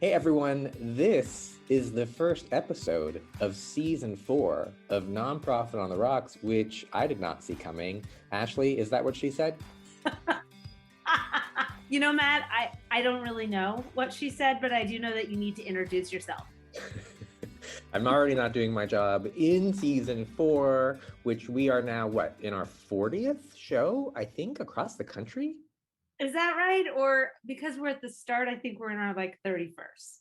Hey everyone, this is the first episode of season 4 of Nonprofit on the Rocks, which I did not see coming. Ashley, is that what she said? You know, Matt, I don't really know what she said, but I do know that you need to introduce yourself. I'm already not doing my job in season 4, which we are now, in our 40th show, I think, across the country? Is that right? Or because we're at the start, I think we're in our 31st.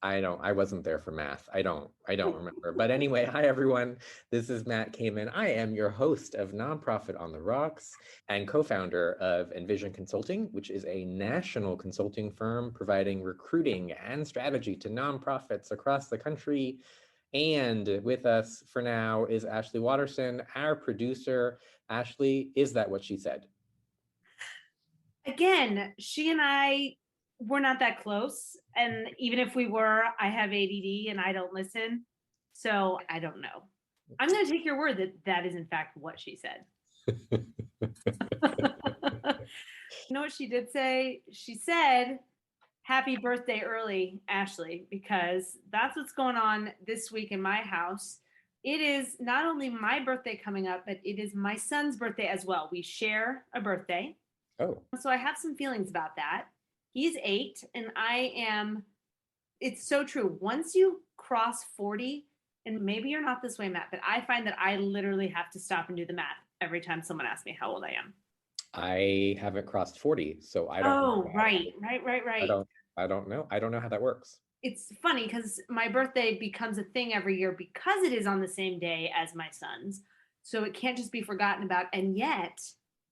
I wasn't there for math. I don't remember. But anyway, hi everyone. This is Matt Kamen. I am your host of Nonprofit on the Rocks and co-founder of Envision Consulting, which is a national consulting firm providing recruiting and strategy to nonprofits across the country. And with us for now is Ashley Watterson, our producer. Ashley, is that what she said? Again, she and I were not that close. And even if we were, I have ADD and I don't listen. So I don't know. I'm going to take your word that that is in fact what she said. You know what she did say? She said, happy birthday early, Ashley, because that's what's going on this week in my house. It is not only my birthday coming up, but it is my son's birthday as well. We share a birthday. Oh. So I have some feelings about that. He's 8 and I am, it's so true. Once you cross 40, and maybe you're not this way, Matt, but I find that I literally have to stop and do the math every time someone asks me how old I am. I haven't crossed 40, so I don't know. Right. I don't know. I don't know how that works. It's funny because my birthday becomes a thing every year because it is on the same day as my son's. So it can't just be forgotten about. And yet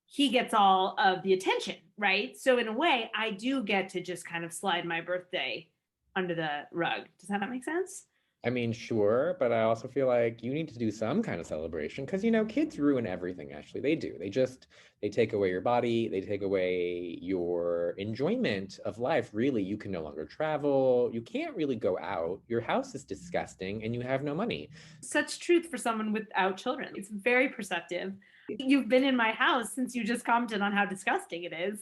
he gets all of the attention, right? So in a way, I do get to just kind of slide my birthday under the rug. Does that not make sense? I mean, sure, but I also feel like you need to do some kind of celebration because, kids ruin everything, Ashley. They do. They take away your body. They take away your enjoyment of life. Really, you can no longer travel. You can't really go out. Your house is disgusting and you have no money. Such truth for someone without children. It's very perceptive. You've been in my house since you just commented on how disgusting it is.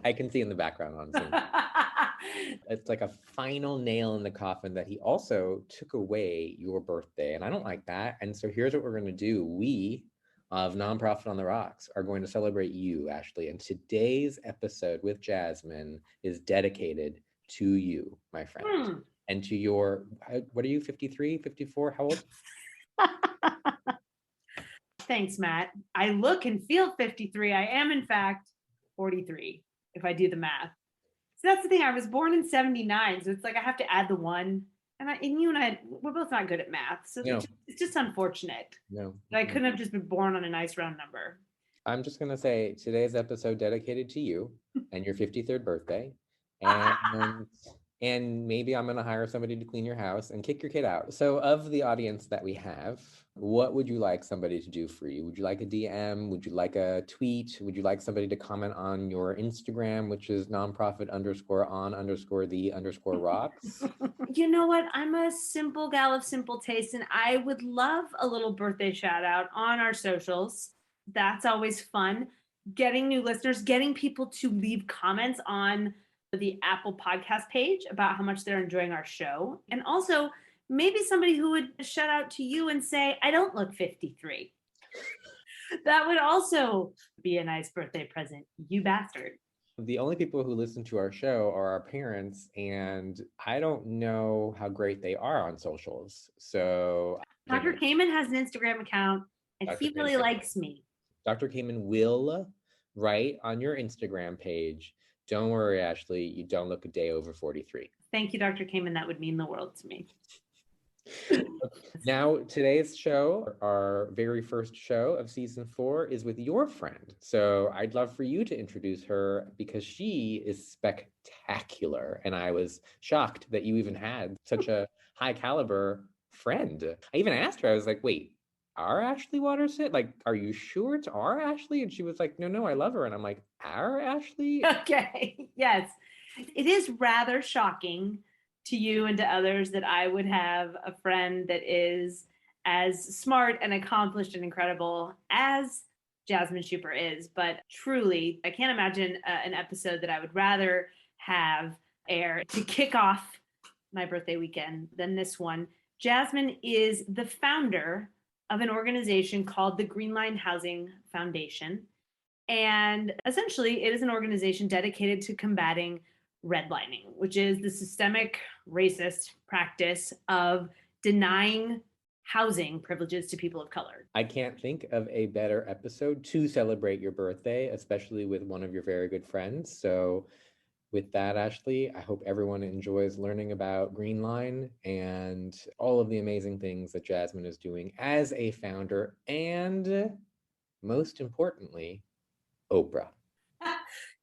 I can see in the background on Zoom. It's like a final nail in the coffin that he also took away your birthday. And I don't like that. And so here's what we're going to do. We of Nonprofit on the Rocks are going to celebrate you, Ashley. And today's episode with Jasmin is dedicated to you, my friend. And to your, what are you, 53, 54? How old? Thanks, Matt. I look and feel 53. I am, in fact, 43, if I do the math. So that's the thing. I was born in 79. So it's like I have to add the 1. And you and I, we're both not good at math. So it's just unfortunate. No. I couldn't have just been born on a nice round number. I'm just going to say today's episode dedicated to you and your 53rd birthday. And maybe I'm going to hire somebody to clean your house and kick your kid out. So of the audience that we have, what would you like somebody to do for you? Would you like a DM? Would you like a tweet? Would you like somebody to comment on your Instagram, which is nonprofit_on_the_rocks? You know what? I'm a simple gal of simple taste, and I would love a little birthday shout out on our socials. That's always fun. Getting new listeners, getting people to leave comments on the Apple podcast page about how much they're enjoying our show. And also maybe somebody who would shout out to you and say, I don't look 53. That would also be a nice birthday present, you bastard. The only people who listen to our show are our parents, and I don't know how great they are on socials. So Dr. Kamen has an Instagram account and he really likes me. Dr. Kamen will write on your Instagram page, don't worry, Ashley, you don't look a day over 43. Thank you, Dr. Kamen. That would mean the world to me. Now, today's show, our very first show of season 4, is with your friend. So I'd love for you to introduce her because she is spectacular. And I was shocked that you even had such a high caliber friend. I even asked her, I was like, wait, our Ashley Watterson? Like, are you sure it's our Ashley? And she was like, no, I love her. And I'm like, our Ashley? Okay, yes. It is rather shocking to you and to others that I would have a friend that is as smart and accomplished and incredible as Jasmin Shupper is. But truly, I can't imagine an episode that I would rather have air to kick off my birthday weekend than this one. Jasmin is the founder of an organization called the Greenline Foundation. And essentially, it is an organization dedicated to combating redlining, which is the systemic racist practice of denying housing privileges to people of color. I can't think of a better episode to celebrate your birthday, especially with one of your very good friends. So with that, Ashley, I hope everyone enjoys learning about Greenline and all of the amazing things that Jasmin is doing as a founder, and most importantly, Oprah.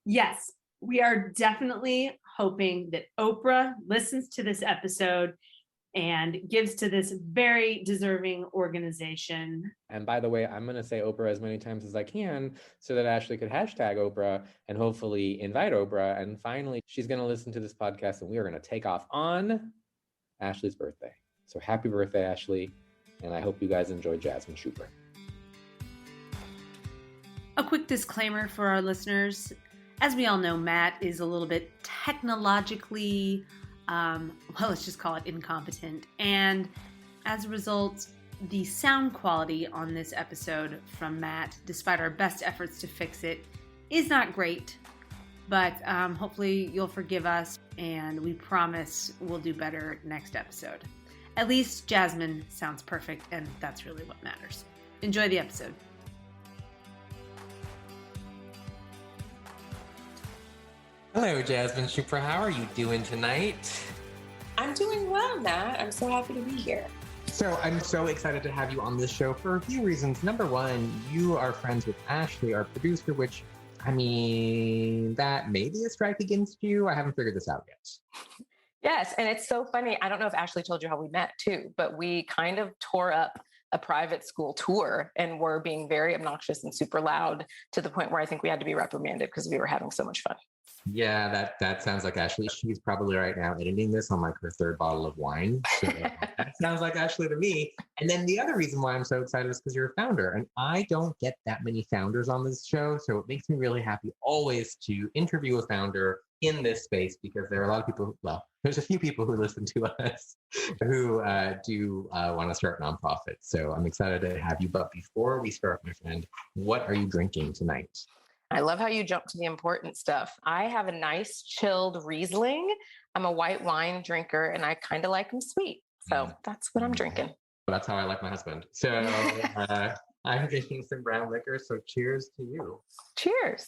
Yes, we are definitely hoping that Oprah listens to this episode and gives to this very deserving organization. And by the way, I'm going to say Oprah as many times as I can so that Ashley could hashtag Oprah and hopefully invite Oprah. And finally, she's going to listen to this podcast and we are going to take off on Ashley's birthday. So happy birthday, Ashley. And I hope you guys enjoy Jasmin Shupper. A quick disclaimer for our listeners. As we all know, Matt is a little bit technologically let's just call it incompetent. And as a result, the sound quality on this episode from Matt, despite our best efforts to fix it, is not great. But hopefully you'll forgive us, and we promise we'll do better next episode. At least Jasmin sounds perfect, and that's really what matters. Enjoy the episode. Hello, Jasmin Shupper. How are you doing tonight? I'm doing well, Matt. I'm so happy to be here. So I'm so excited to have you on this show for a few reasons. Number one, you are friends with Ashley, our producer, which, I mean, that may be a strike against you. I haven't figured this out yet. Yes, and it's so funny. I don't know if Ashley told you how we met too, but we kind of tore up a private school tour and were being very obnoxious and super loud to the point where I think we had to be reprimanded because we were having so much fun. Yeah, that sounds like Ashley. She's probably right now editing this on like her third bottle of wine. So that sounds like Ashley to me. And then the other reason why I'm so excited is because you're a founder. And I don't get that many founders on this show. So it makes me really happy always to interview a founder in this space, because there are a lot of people, well, there's a few people who listen to us who do want to start nonprofits. So I'm excited to have you. But before we start, my friend, what are you drinking tonight? I love how you jump to the important stuff. I have a nice chilled Riesling. I'm a white wine drinker and I kind of like them sweet. So that's what I'm drinking. That's how I like my husband. So I'm drinking some brown liquor. So cheers to you. Cheers.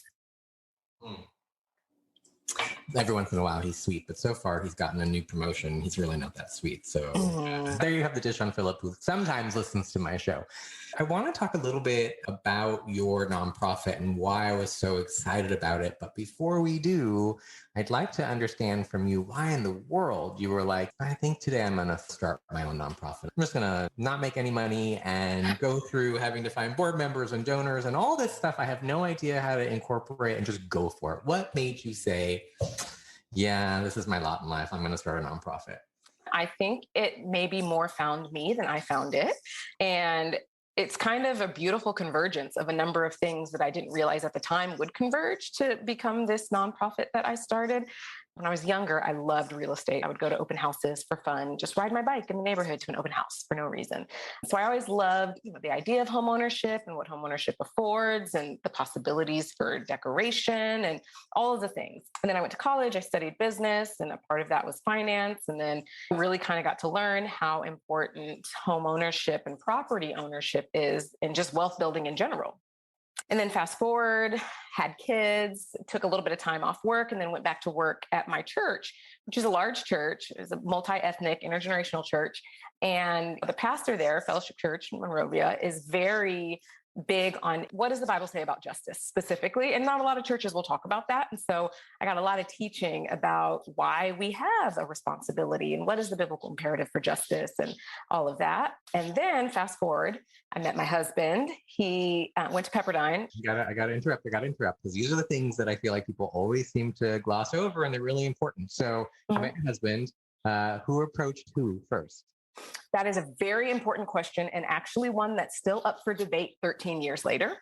Every once in a while he's sweet, but so far he's gotten a new promotion. He's really not that sweet. So there you have the dish on Philip, who sometimes listens to my show. I want to talk a little bit about your nonprofit and why I was so excited about it. But before we do, I'd like to understand from you why in the world you were like, I think today I'm going to start my own nonprofit. I'm just going to not make any money and go through having to find board members and donors and all this stuff. I have no idea how to incorporate and just go for it. What made you say, yeah, this is my lot in life, I'm going to start a nonprofit? I think it maybe more found me than I found it. And it's kind of a beautiful convergence of a number of things that I didn't realize at the time would converge to become this nonprofit that I started. When I was younger, I loved real estate. I would go to open houses for fun, just ride my bike in the neighborhood to an open house for no reason. So I always loved, the idea of homeownership and what homeownership affords and the possibilities for decoration and all of the things. And then I went to college, I studied business, and a part of that was finance. And then really kind of got to learn how important homeownership and property ownership is and just wealth building in general. And then fast forward, had kids, took a little bit of time off work, and then went back to work at my church, which is a large church. It's a multi-ethnic, intergenerational church. And the pastor there, Fellowship Church in Monrovia, is very big on what does the Bible say about justice specifically? And not a lot of churches will talk about that. And so I got a lot of teaching about why we have a responsibility and what is the biblical imperative for justice and all of that. And then fast forward, I met my husband. He went to Pepperdine. I gotta interrupt because these are the things that I feel like people always seem to gloss over, and they're really important. So I met your husband. Who approached who first? That is a very important question, and actually one that's still up for debate 13 years later.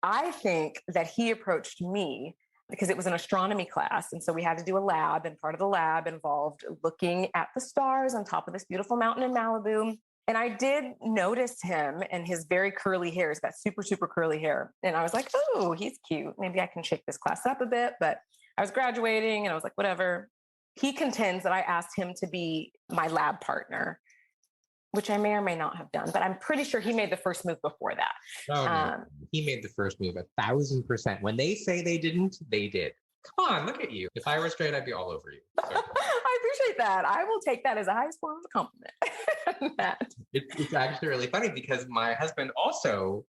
I think that he approached me because it was an astronomy class. And so we had to do a lab, and part of the lab involved looking at the stars on top of this beautiful mountain in Malibu. And I did notice him and his very curly hair. He's got super, super curly hair. And I was like, oh, he's cute. Maybe I can shake this class up a bit. But I was graduating and I was like, whatever. He contends that I asked him to be my lab partner, which I may or may not have done, but I'm pretty sure he made the first move before that. Oh, no. He made the first move 1,000%. When they say they didn't, they did. Come on, look at you. If I were straight, I'd be all over you. So. I appreciate that. I will take that as the highest form of a compliment. It's actually really funny because my husband also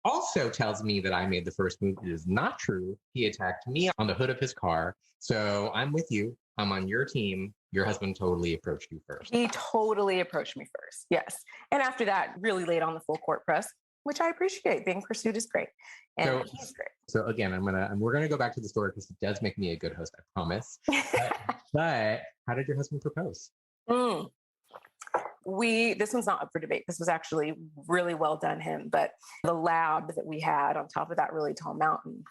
tells me that I made the first move. It is not true. He attacked me on the hood of his car. So I'm with you. I'm on your team. Your husband totally approached you first. He totally approached me first. Yes. And after that, really laid on the full court press, which I appreciate. Being pursued is great. And he's great. So again, we're going to go back to the story because it does make me a good host, I promise. But how did your husband propose? This one's not up for debate. This was actually really well done him, but the lab that we had on top of that really tall mountain,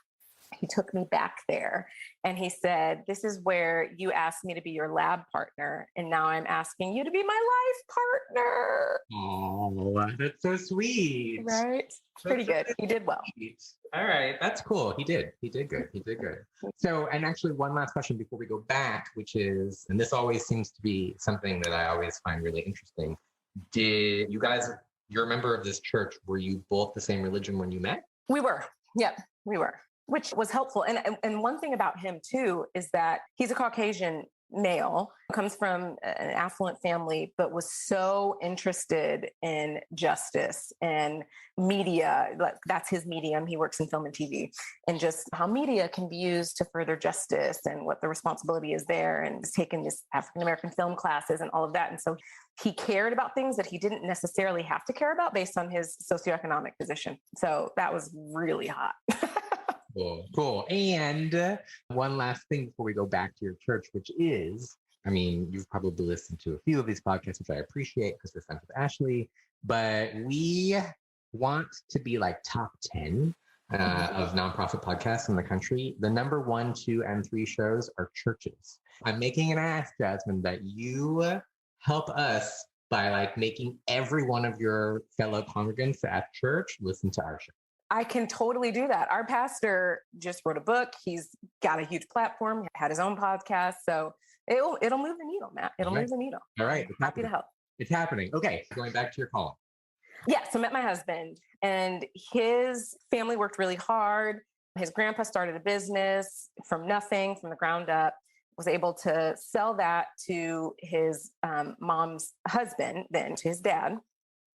he took me back there and he said, this is where you asked me to be your lab partner. And now I'm asking you to be my life partner. Oh, that's so sweet. Right? Pretty good. He did well. All right. That's cool. He did good. So, and actually one last question before we go back, which is, and this always seems to be something that I always find really interesting. Did you guys, you're a member of this church, were you both the same religion when you met? We were. Yep, we were. Which was helpful. And one thing about him too, is that he's a Caucasian male, comes from an affluent family, but was so interested in justice and media. Like that's his medium. He works in film and TV, and just how media can be used to further justice and what the responsibility is there, and has taken this African-American film classes and all of that. And so he cared about things that he didn't necessarily have to care about based on his socioeconomic position. So that was really hot. Cool. And one last thing before we go back to your church, which is, I mean, you've probably listened to a few of these podcasts, which I appreciate because we're friends with Ashley, but we want to be like top 10 of nonprofit podcasts in the country. The number 1, 2, and 3 shows are churches. I'm making an ask, Jasmin, that you help us by like making every one of your fellow congregants at church listen to our show. I can totally do that. Our pastor just wrote a book. He's got a huge platform, had his own podcast. So it'll move the needle, Matt. It'll move the needle. All right. Happy to help. It's happening. Okay. Going back to your calling. Yeah. So I met my husband, and his family worked really hard. His grandpa started a business from nothing, from the ground up, was able to sell that to his mom's husband, then to his dad.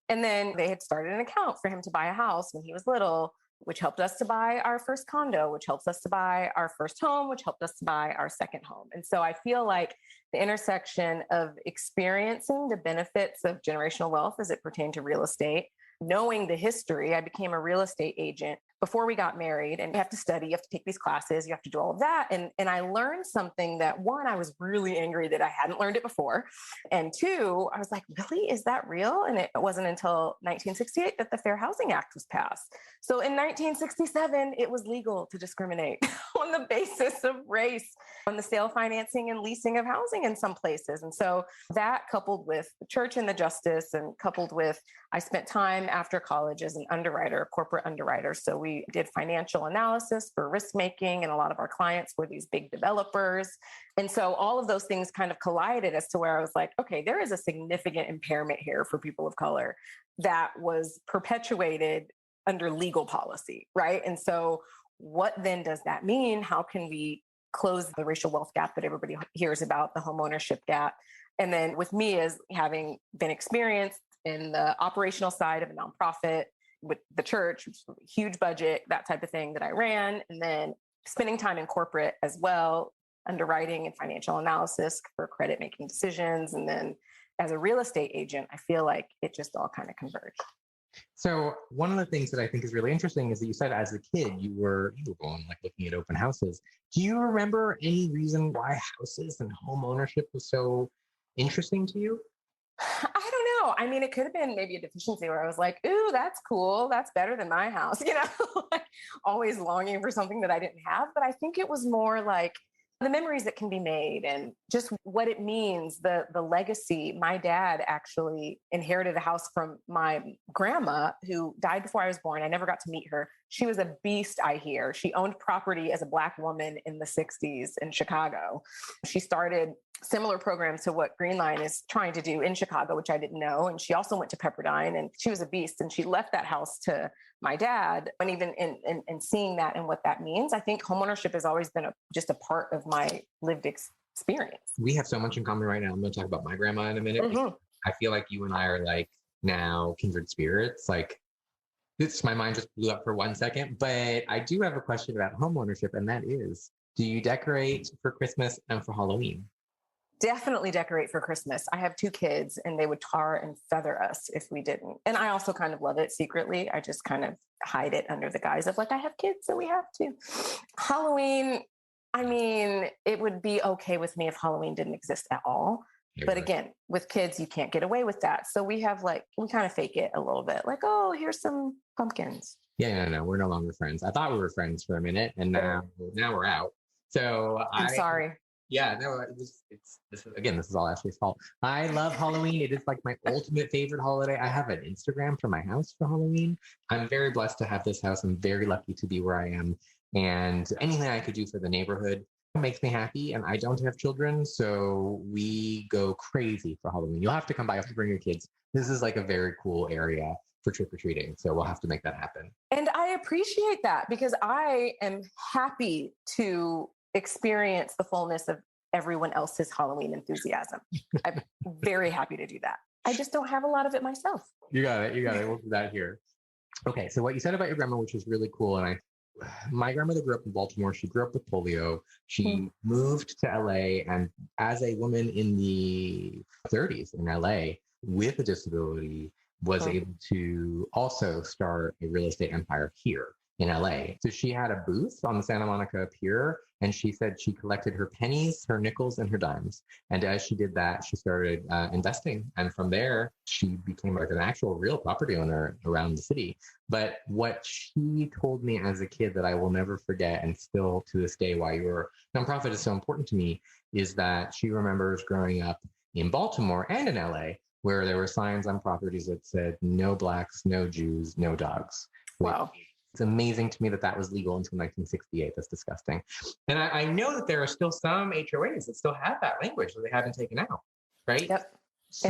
And then they had started an account for him to buy a house when he was little, which helped us to buy our first condo, which helps us to buy our first home, which helped us to buy our second home. And so I feel like the intersection of experiencing the benefits of generational wealth as it pertained to real estate, knowing the history, I became a real estate agent before we got married, and you have to study, you have to take these classes, you have to do all of that. And I learned something that, one, I was really angry that I hadn't learned it before. And 2, I was like, really, is that real? And it wasn't until 1968 that the Fair Housing Act was passed. So in 1967, it was legal to discriminate on the basis of race on the sale, financing, and leasing of housing in some places. And so that, coupled with the church and the justice, and coupled with, I spent time after college as an underwriter, a corporate underwriter. So we did financial analysis for risk making, and a lot of our clients were these big developers. And so all of those things kind of collided as to where I was like, okay, there is a significant impairment here for people of color that was perpetuated under legal policy, right? And so what then does that mean? How can we close the racial wealth gap that everybody hears about, the homeownership gap? And then with me, as having been experienced in the operational side of a nonprofit with the church, huge budget, that type of thing that I ran, and then spending time in corporate as well, underwriting and financial analysis for credit making decisions. And then as a real estate agent, I feel like it just all kind of converged. So one of the things that I think is really interesting is that you said as a kid, you were going like looking at open houses. Do you remember any reason why houses and home ownership was so interesting to you? I don't know. know. I mean, it could have been maybe a deficiency where I was like, ooh, that's cool. That's better than my house, like always longing for something that I didn't have. But I think it was more like the memories that can be made and just what it means, the legacy. My dad actually inherited a house from my grandma who died before I was born. I never got to meet her. She was a beast, I hear. She owned property as a Black woman in the 60s in Chicago. She started similar programs to what Greenline is trying to do in Chicago, which I didn't know. And she also went to Pepperdine, and she was a beast. And she left that house to my dad. And even in seeing that and what that means, I think homeownership has always been just a part of my lived experience. We have so much in common right now. I'm going to talk about my grandma in a minute. Mm-hmm. I feel like you and I are like now kindred spirits. Like this, my mind just blew up for 1 second. But I do have a question about homeownership, and that is, do you decorate for Christmas and for Halloween? Definitely decorate for Christmas. I have 2 kids and they would tar and feather us if we didn't. And I also kind of love it secretly. I just kind of hide it under the guise of like, I have kids, so we have to. Halloween, I mean, it would be okay with me if Halloween didn't exist at all. But again, with kids, you can't get away with that. So we have we kind of fake it a little bit. Like, oh, here's some pumpkins. Yeah, no, we're no longer friends. I thought we were friends for a minute, and now we're out. So I'm sorry. Yeah, no, this is all Ashley's fault. I love Halloween. It is like my ultimate favorite holiday. I have an Instagram for my house for Halloween. I'm very blessed to have this house. I'm very lucky to be where I am. And anything I could do for the neighborhood makes me happy. And I don't have children, so we go crazy for Halloween. You'll have to come by. You have to bring your kids. This is like a very cool area for trick-or-treating. So we'll have to make that happen. And I appreciate that because I am happy to experience the fullness of everyone else's Halloween enthusiasm. I'm very happy to do that. I just don't have a lot of it myself. You got it. We'll do that here. Okay. So what you said about your grandma, which was really cool. And my grandmother grew up in Baltimore. She grew up with polio. She moved to LA. And as a woman in the 30s in LA with a disability, was able to also start a real estate empire here in LA. So she had a booth on the Santa Monica Pier, and she said she collected her pennies, her nickels, and her dimes. And as she did that, she started investing. And from there, she became like an actual real property owner around the city. But what she told me as a kid that I will never forget, and still to this day, why your nonprofit is so important to me, is that she remembers growing up in Baltimore and in LA, where there were signs on properties that said, no Blacks, no Jews, no dogs. Wow. It's amazing to me that was legal until 1968. That's disgusting. And I know that there are still some HOAs that still have that language that they haven't taken out, right? Yep.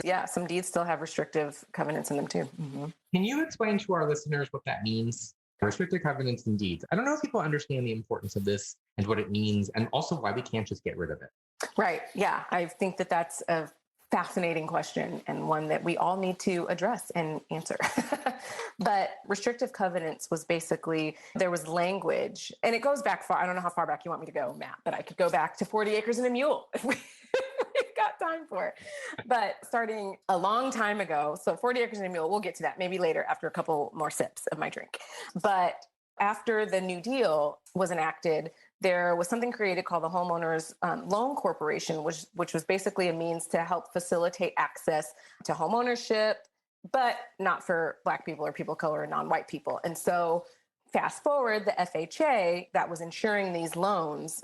Yeah, some deeds still have restrictive covenants in them too. Mm-hmm. Can you explain to our listeners what that means? Restrictive covenants and deeds. I don't know if people understand the importance of this and what it means, and also why we can't just get rid of it. Right. Yeah. I think that that's a fascinating question and one that we all need to address and answer. But restrictive covenants was basically, there was language, and it goes back far. I don't know how far back you want me to go, Matt, but I could go back to 40 Acres and a Mule if we've got time for it. But starting a long time ago, so 40 Acres and a Mule, we'll get to that maybe later after a couple more sips of my drink. But after the New Deal was enacted, there was something created called the Homeowners Loan Corporation, which was basically a means to help facilitate access to homeownership, but not for Black people or people of color or non-white people. And so fast forward, the FHA that was insuring these loans,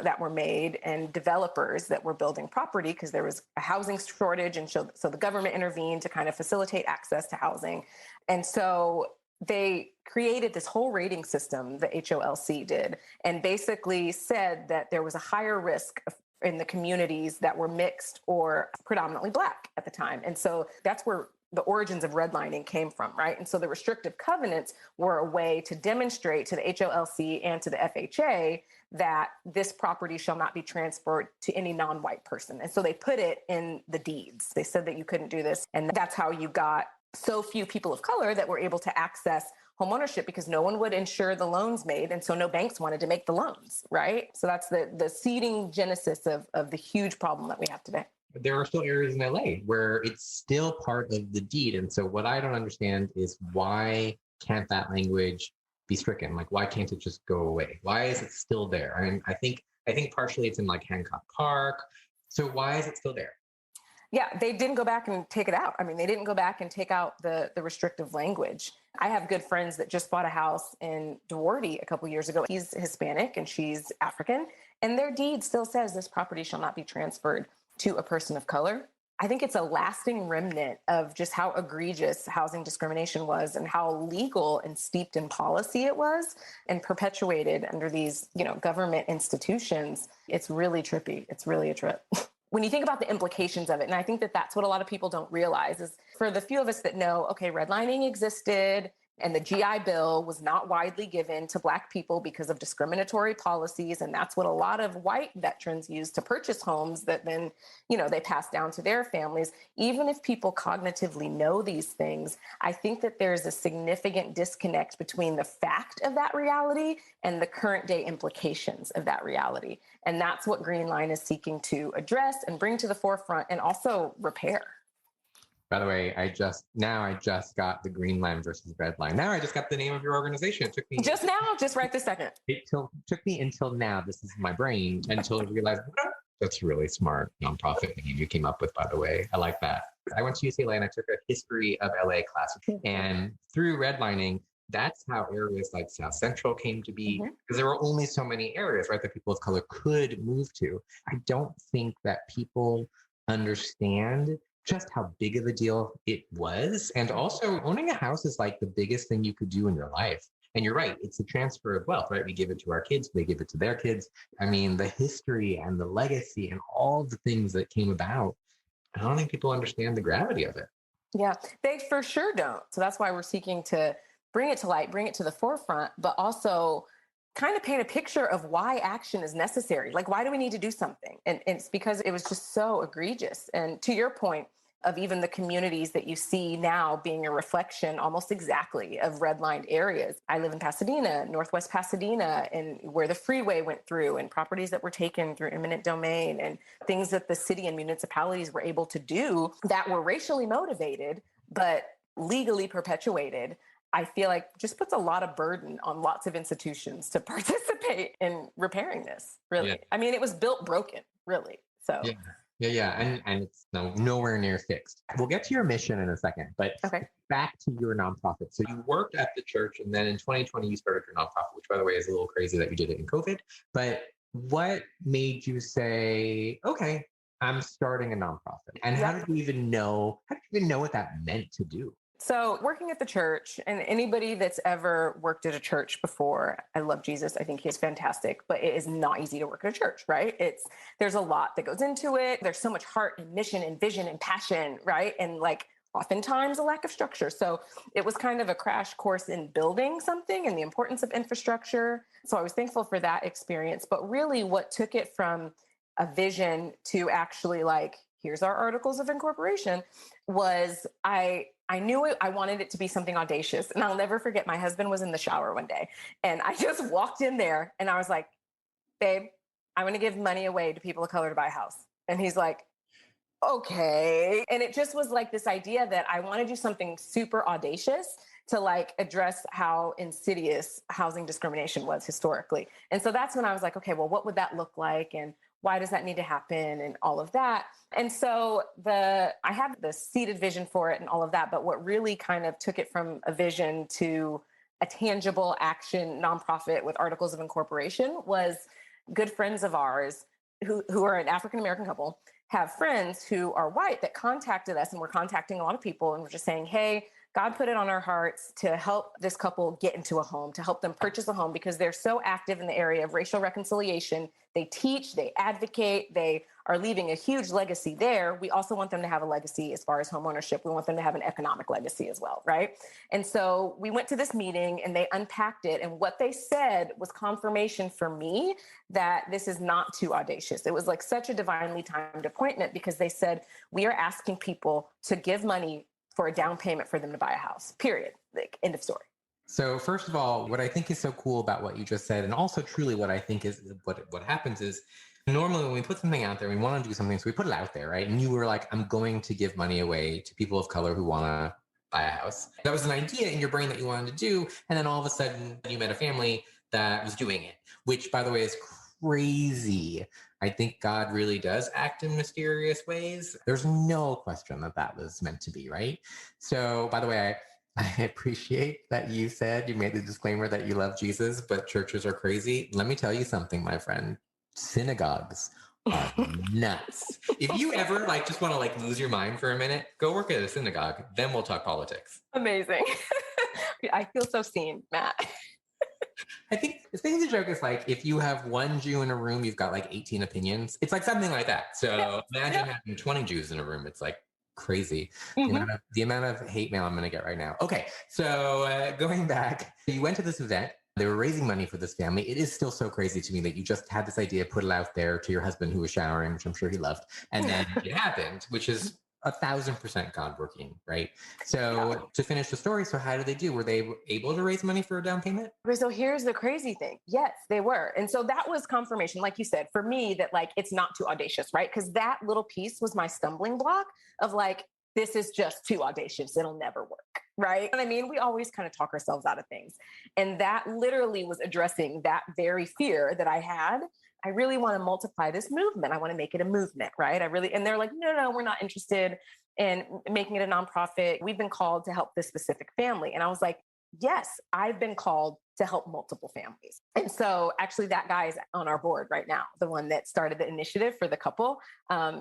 that were made, and developers that were building property because there was a housing shortage. And so the government intervened to kind of facilitate access to housing. And so they created this whole rating system, the HOLC did, and basically said that there was a higher risk in the communities that were mixed or predominantly Black at the time. And so that's where the origins of redlining came from, right? And so the restrictive covenants were a way to demonstrate to the HOLC and to the FHA that this property shall not be transferred to any non-white person. And so they put it in the deeds. They said that you couldn't do this. And that's how you got so few people of color that were able to access homeownership, because no one would insure the loans made. And so no banks wanted to make the loans, right? So that's the seeding genesis of the huge problem that we have today. There are still areas in LA where it's still part of the deed. And so what I don't understand is, why can't that language be stricken? Like, why can't it just go away? Why is it still there? I mean, I think partially it's in like Hancock Park. So why is it still there? Yeah, they didn't go back and take it out. I mean, they didn't go back and take out the restrictive language. I have good friends that just bought a house in Duarte a couple years ago. He's Hispanic and she's African, and their deed still says this property shall not be transferred to a person of color. I think it's a lasting remnant of just how egregious housing discrimination was and how legal and steeped in policy it was and perpetuated under these, government institutions. It's really trippy. It's really a trip. When you think about the implications of it, and I think that that's what a lot of people don't realize is for the few of us that know, okay, redlining existed and the GI Bill was not widely given to Black people because of discriminatory policies. And that's what a lot of white veterans use to purchase homes that then, they pass down to their families. Even if people cognitively know these things, I think that there's a significant disconnect between the fact of that reality and the current day implications of that reality. And that's what Greenline is seeking to address and bring to the forefront and also repair. By the way, I just got the Greenline versus Redline. Now I just got the name of your organization. It took me just right this second. It took me until now. This is my brain until I realized that's really smart nonprofit name you came up with. By the way, I like that. I went to UCLA and I took a history of LA class, and through redlining, that's how areas like South Central came to be, because there were only so many areas, right, that people of color could move to. I don't think that people understand just how big of a deal it was. And also owning a house is like the biggest thing you could do in your life. And you're right, it's a transfer of wealth, right? We give it to our kids, they give it to their kids. I mean, the history and the legacy and all the things that came about, I don't think people understand the gravity of it. Yeah, they for sure don't. So that's why we're seeking to bring it to light, bring it to the forefront, but also kind of paint a picture of why action is necessary. Like, why do we need to do something? And it's because it was just so egregious. And to your point of even the communities that you see now being a reflection almost exactly of redlined areas. I live in Pasadena, Northwest Pasadena, and where the freeway went through and properties that were taken through eminent domain and things that the city and municipalities were able to do that were racially motivated, but legally perpetuated. I feel like just puts a lot of burden on lots of institutions to participate in repairing this, really. Yeah. I mean, it was built broken, really. So yeah. And it's nowhere near fixed. We'll get to your mission in a second, but back to your nonprofit. So you worked at the church, and then in 2020, you started your nonprofit, which, by the way, is a little crazy that you did it in COVID. But what made you say, okay, I'm starting a nonprofit? And how did you even know what that meant to do? So working at the church, and anybody that's ever worked at a church before, I love Jesus. I think he's fantastic, but it is not easy to work at a church, right? There's a lot that goes into it. There's so much heart and mission and vision and passion, right? And like oftentimes a lack of structure. So it was kind of a crash course in building something and the importance of infrastructure. So I was thankful for that experience. But really what took it from a vision to actually like, here's our articles of incorporation was I knew I wanted it to be something audacious. And I'll never forget, my husband was in the shower one day and I just walked in there and I was like, babe, I'm going to give money away to people of color to buy a house. And he's like, okay. And it just was like this idea that I want to do something super audacious to like address how insidious housing discrimination was historically. And so that's when I was like, okay, well, what would that look like? And why does that need to happen and all of that? And so I had the seeded vision for it and all of that, but what really kind of took it from a vision to a tangible action nonprofit with articles of incorporation was good friends of ours who are an African-American couple, have friends who are white that contacted us, and we're contacting a lot of people, and we're just saying, hey, God put it on our hearts to help this couple get into a home, to help them purchase a home because they're so active in the area of racial reconciliation. They teach, they advocate, they are leaving a huge legacy there. We also want them to have a legacy as far as homeownership. We want them to have an economic legacy as well, right? And so we went to this meeting and they unpacked it. And what they said was confirmation for me that this is not too audacious. It was like such a divinely timed appointment because they said, we are asking people to give money for a down payment for them to buy a house, period. Like, end of story. So first of all, what I think is so cool about what you just said, and also truly what I think is what happens is normally when we put something out there, we want to do something, so we put it out there, right? And you were like, I'm going to give money away to people of color who want to buy a house. That was an idea in your brain that you wanted to do. And then all of a sudden you met a family that was doing it, which by the way is crazy. I think God really does act in mysterious ways. There's no question that that was meant to be, right? So, by the way, I appreciate that you said you made the disclaimer that you love Jesus, but churches are crazy. Let me tell you something, my friend. Synagogues are nuts. If you ever just want to lose your mind for a minute, go work at a synagogue. Then we'll talk politics. Amazing. I feel so seen, Matt. I think the joke is if you have one Jew in a room, you've got 18 opinions. It's something like that. So imagine having 20 Jews in a room. It's crazy. Mm-hmm. The amount of hate mail I'm going to get right now. Okay, so going back, you went to this event. They were raising money for this family. It is still so crazy to me that you just had this idea, put it out there to your husband who was showering, which I'm sure he loved. And then it happened, which is 1,000% God working, right? So to finish the story, so how did they do? Were they able to raise money for a down payment? So here's the crazy thing. Yes, they were. And so that was confirmation, like you said, for me that it's not too audacious, right? Because that little piece was my stumbling block of this is just too audacious. It'll never work, right? And I mean, we always kind of talk ourselves out of things. And that literally was addressing that very fear that I had. I really want to multiply this movement. I want to make it a movement, right? And they're like, no, we're not interested in making it a nonprofit. We've been called to help this specific family. And I was like, yes, I've been called to help multiple families. And so actually that guy is on our board right now. The one that started the initiative for the couple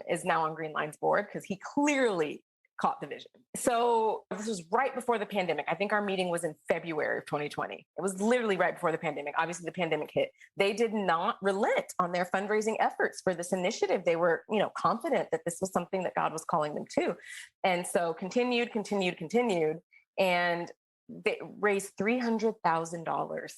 is now on Greenline's board because he clearly caught the vision. So this was right before the pandemic. I think our meeting was in February of 2020. It was literally right before the pandemic. Obviously the pandemic hit. They did not relent on their fundraising efforts for this initiative. They were, confident that this was something that God was calling them to. And so continued. And they raised $300,000.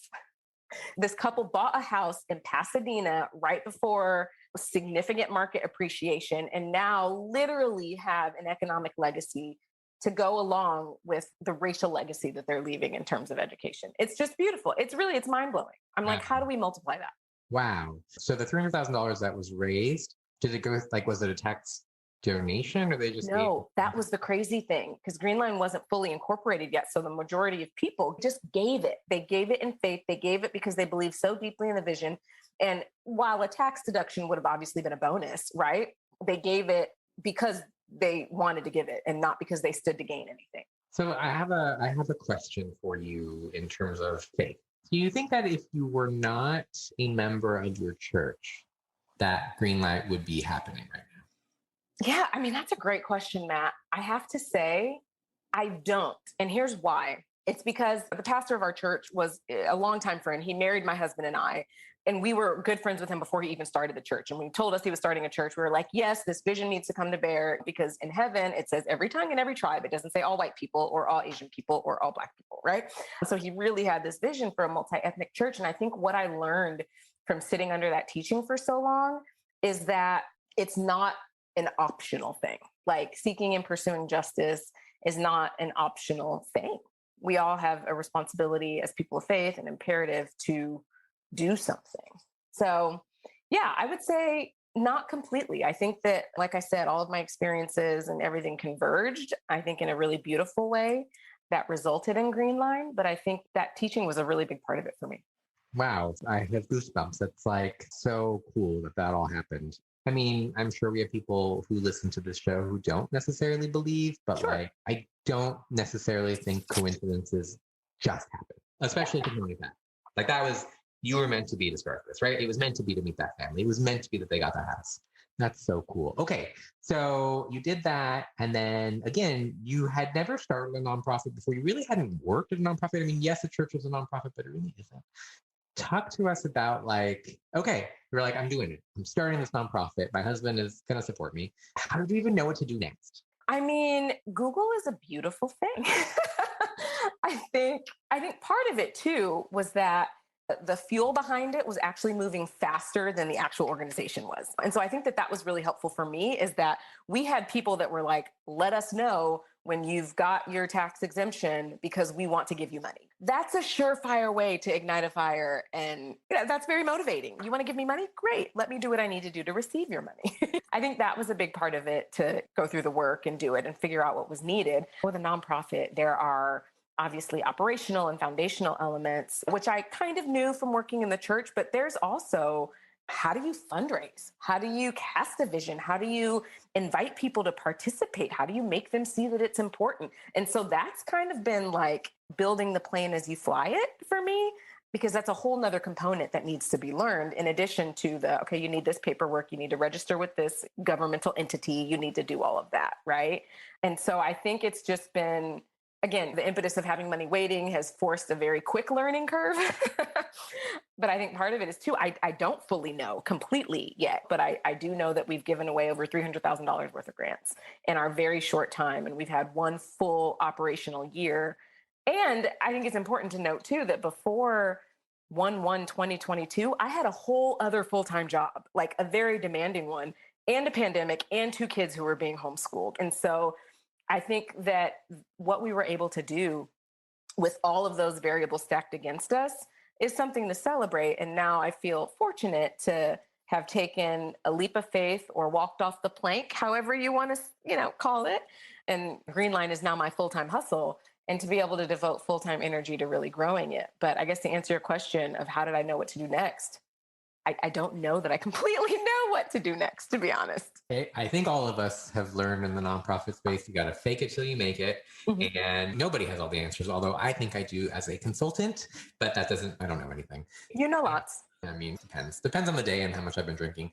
This couple bought a house in Pasadena right before significant market appreciation and now literally have an economic legacy to go along with the racial legacy that they're leaving in terms of education. It's just beautiful. It's mind-blowing. I'm like, how do we multiply that? Wow. So the $300,000 that was raised, did it go was it a tax donation or they just No, that was the crazy thing because Greenline wasn't fully incorporated yet. So the majority of people just gave it. They gave it in faith. They gave it because they believed so deeply in the vision. And while a tax deduction would have obviously been a bonus, right? They gave it because they wanted to give it and not because they stood to gain anything. So I have a question for you in terms of faith. Do you think that if you were not a member of your church, that Greenlight would be happening right now? Yeah, I mean, that's a great question, Matt. I have to say, I don't. And here's why. It's because the pastor of our church was a longtime friend. He married my husband and I, and we were good friends with him before he even started the church. And when he told us he was starting a church, we were like, yes, this vision needs to come to bear because in heaven, it says every tongue and every tribe. It doesn't say all white people or all Asian people or all Black people, right? So he really had this vision for a multi-ethnic church. And I think what I learned from sitting under that teaching for so long is that it's not an optional thing. Like seeking and pursuing justice is not an optional thing. We all have a responsibility as people of faith and imperative to do something. So yeah, I would say not completely. I think that, like I said, all of my experiences and everything converged, I think in a really beautiful way that resulted in Greenline. But I think that teaching was a really big part of it for me. Wow, I have goosebumps. That's like so cool that all happened. I mean, I'm sure we have people who listen to this show who don't necessarily believe, but Sure. I don't necessarily think coincidences just happen, especially something like that. Like that was, you were meant to be to start this, right? It was meant to be to meet that family. It was meant to be that they got that house. That's so cool. Okay, so you did that. And then again, you had never started a nonprofit before. You really hadn't worked at a nonprofit. I mean, yes, the church is a nonprofit, but it really isn't. Talk to us about okay, you're like, I'm doing it. I'm starting this nonprofit. My husband is going to support me. How did you even know what to do next? I mean, Google is a beautiful thing. I think part of it too was that the fuel behind it was actually moving faster than the actual organization was. And so I think that was really helpful for me is that we had people that were like, let us know when you've got your tax exemption because we want to give you money. That's a surefire way to ignite a fire. And that's very motivating. You want to give me money? Great. Let me do what I need to do to receive your money. I think that was a big part of it, to go through the work and do it and figure out what was needed. With a nonprofit, there are obviously operational and foundational elements, which I kind of knew from working in the church, but there's also how do you fundraise? How do you cast a vision? How do you invite people to participate? How do you make them see that it's important? And so that's kind of been like building the plane as you fly it for me, because that's a whole nother component that needs to be learned in addition to okay, you need this paperwork, you need to register with this governmental entity, you need to do all of that, right? And so I think it's just been, again, the impetus of having money waiting has forced a very quick learning curve. But I think part of it is too, I don't fully know completely yet, but I do know that we've given away over $300,000 worth of grants in our very short time. And we've had one full operational year. And I think it's important to note too, that before 1/1/2022, I had a whole other full-time job, like a very demanding one, and a pandemic and 2 kids who were being homeschooled. And so I think that what we were able to do with all of those variables stacked against us is something to celebrate. And now I feel fortunate to have taken a leap of faith or walked off the plank, however you want to, call it. And Greenline is now my full-time hustle, and to be able to devote full-time energy to really growing it. But I guess to answer your question of how did I know what to do next? I don't know that I completely know what to do next, to be honest. I think all of us have learned in the nonprofit space, you got to fake it till you make it. Mm-hmm. And nobody has all the answers, although I think I do as a consultant, but I don't know anything. You know lots. I mean, depends on the day and how much I've been drinking.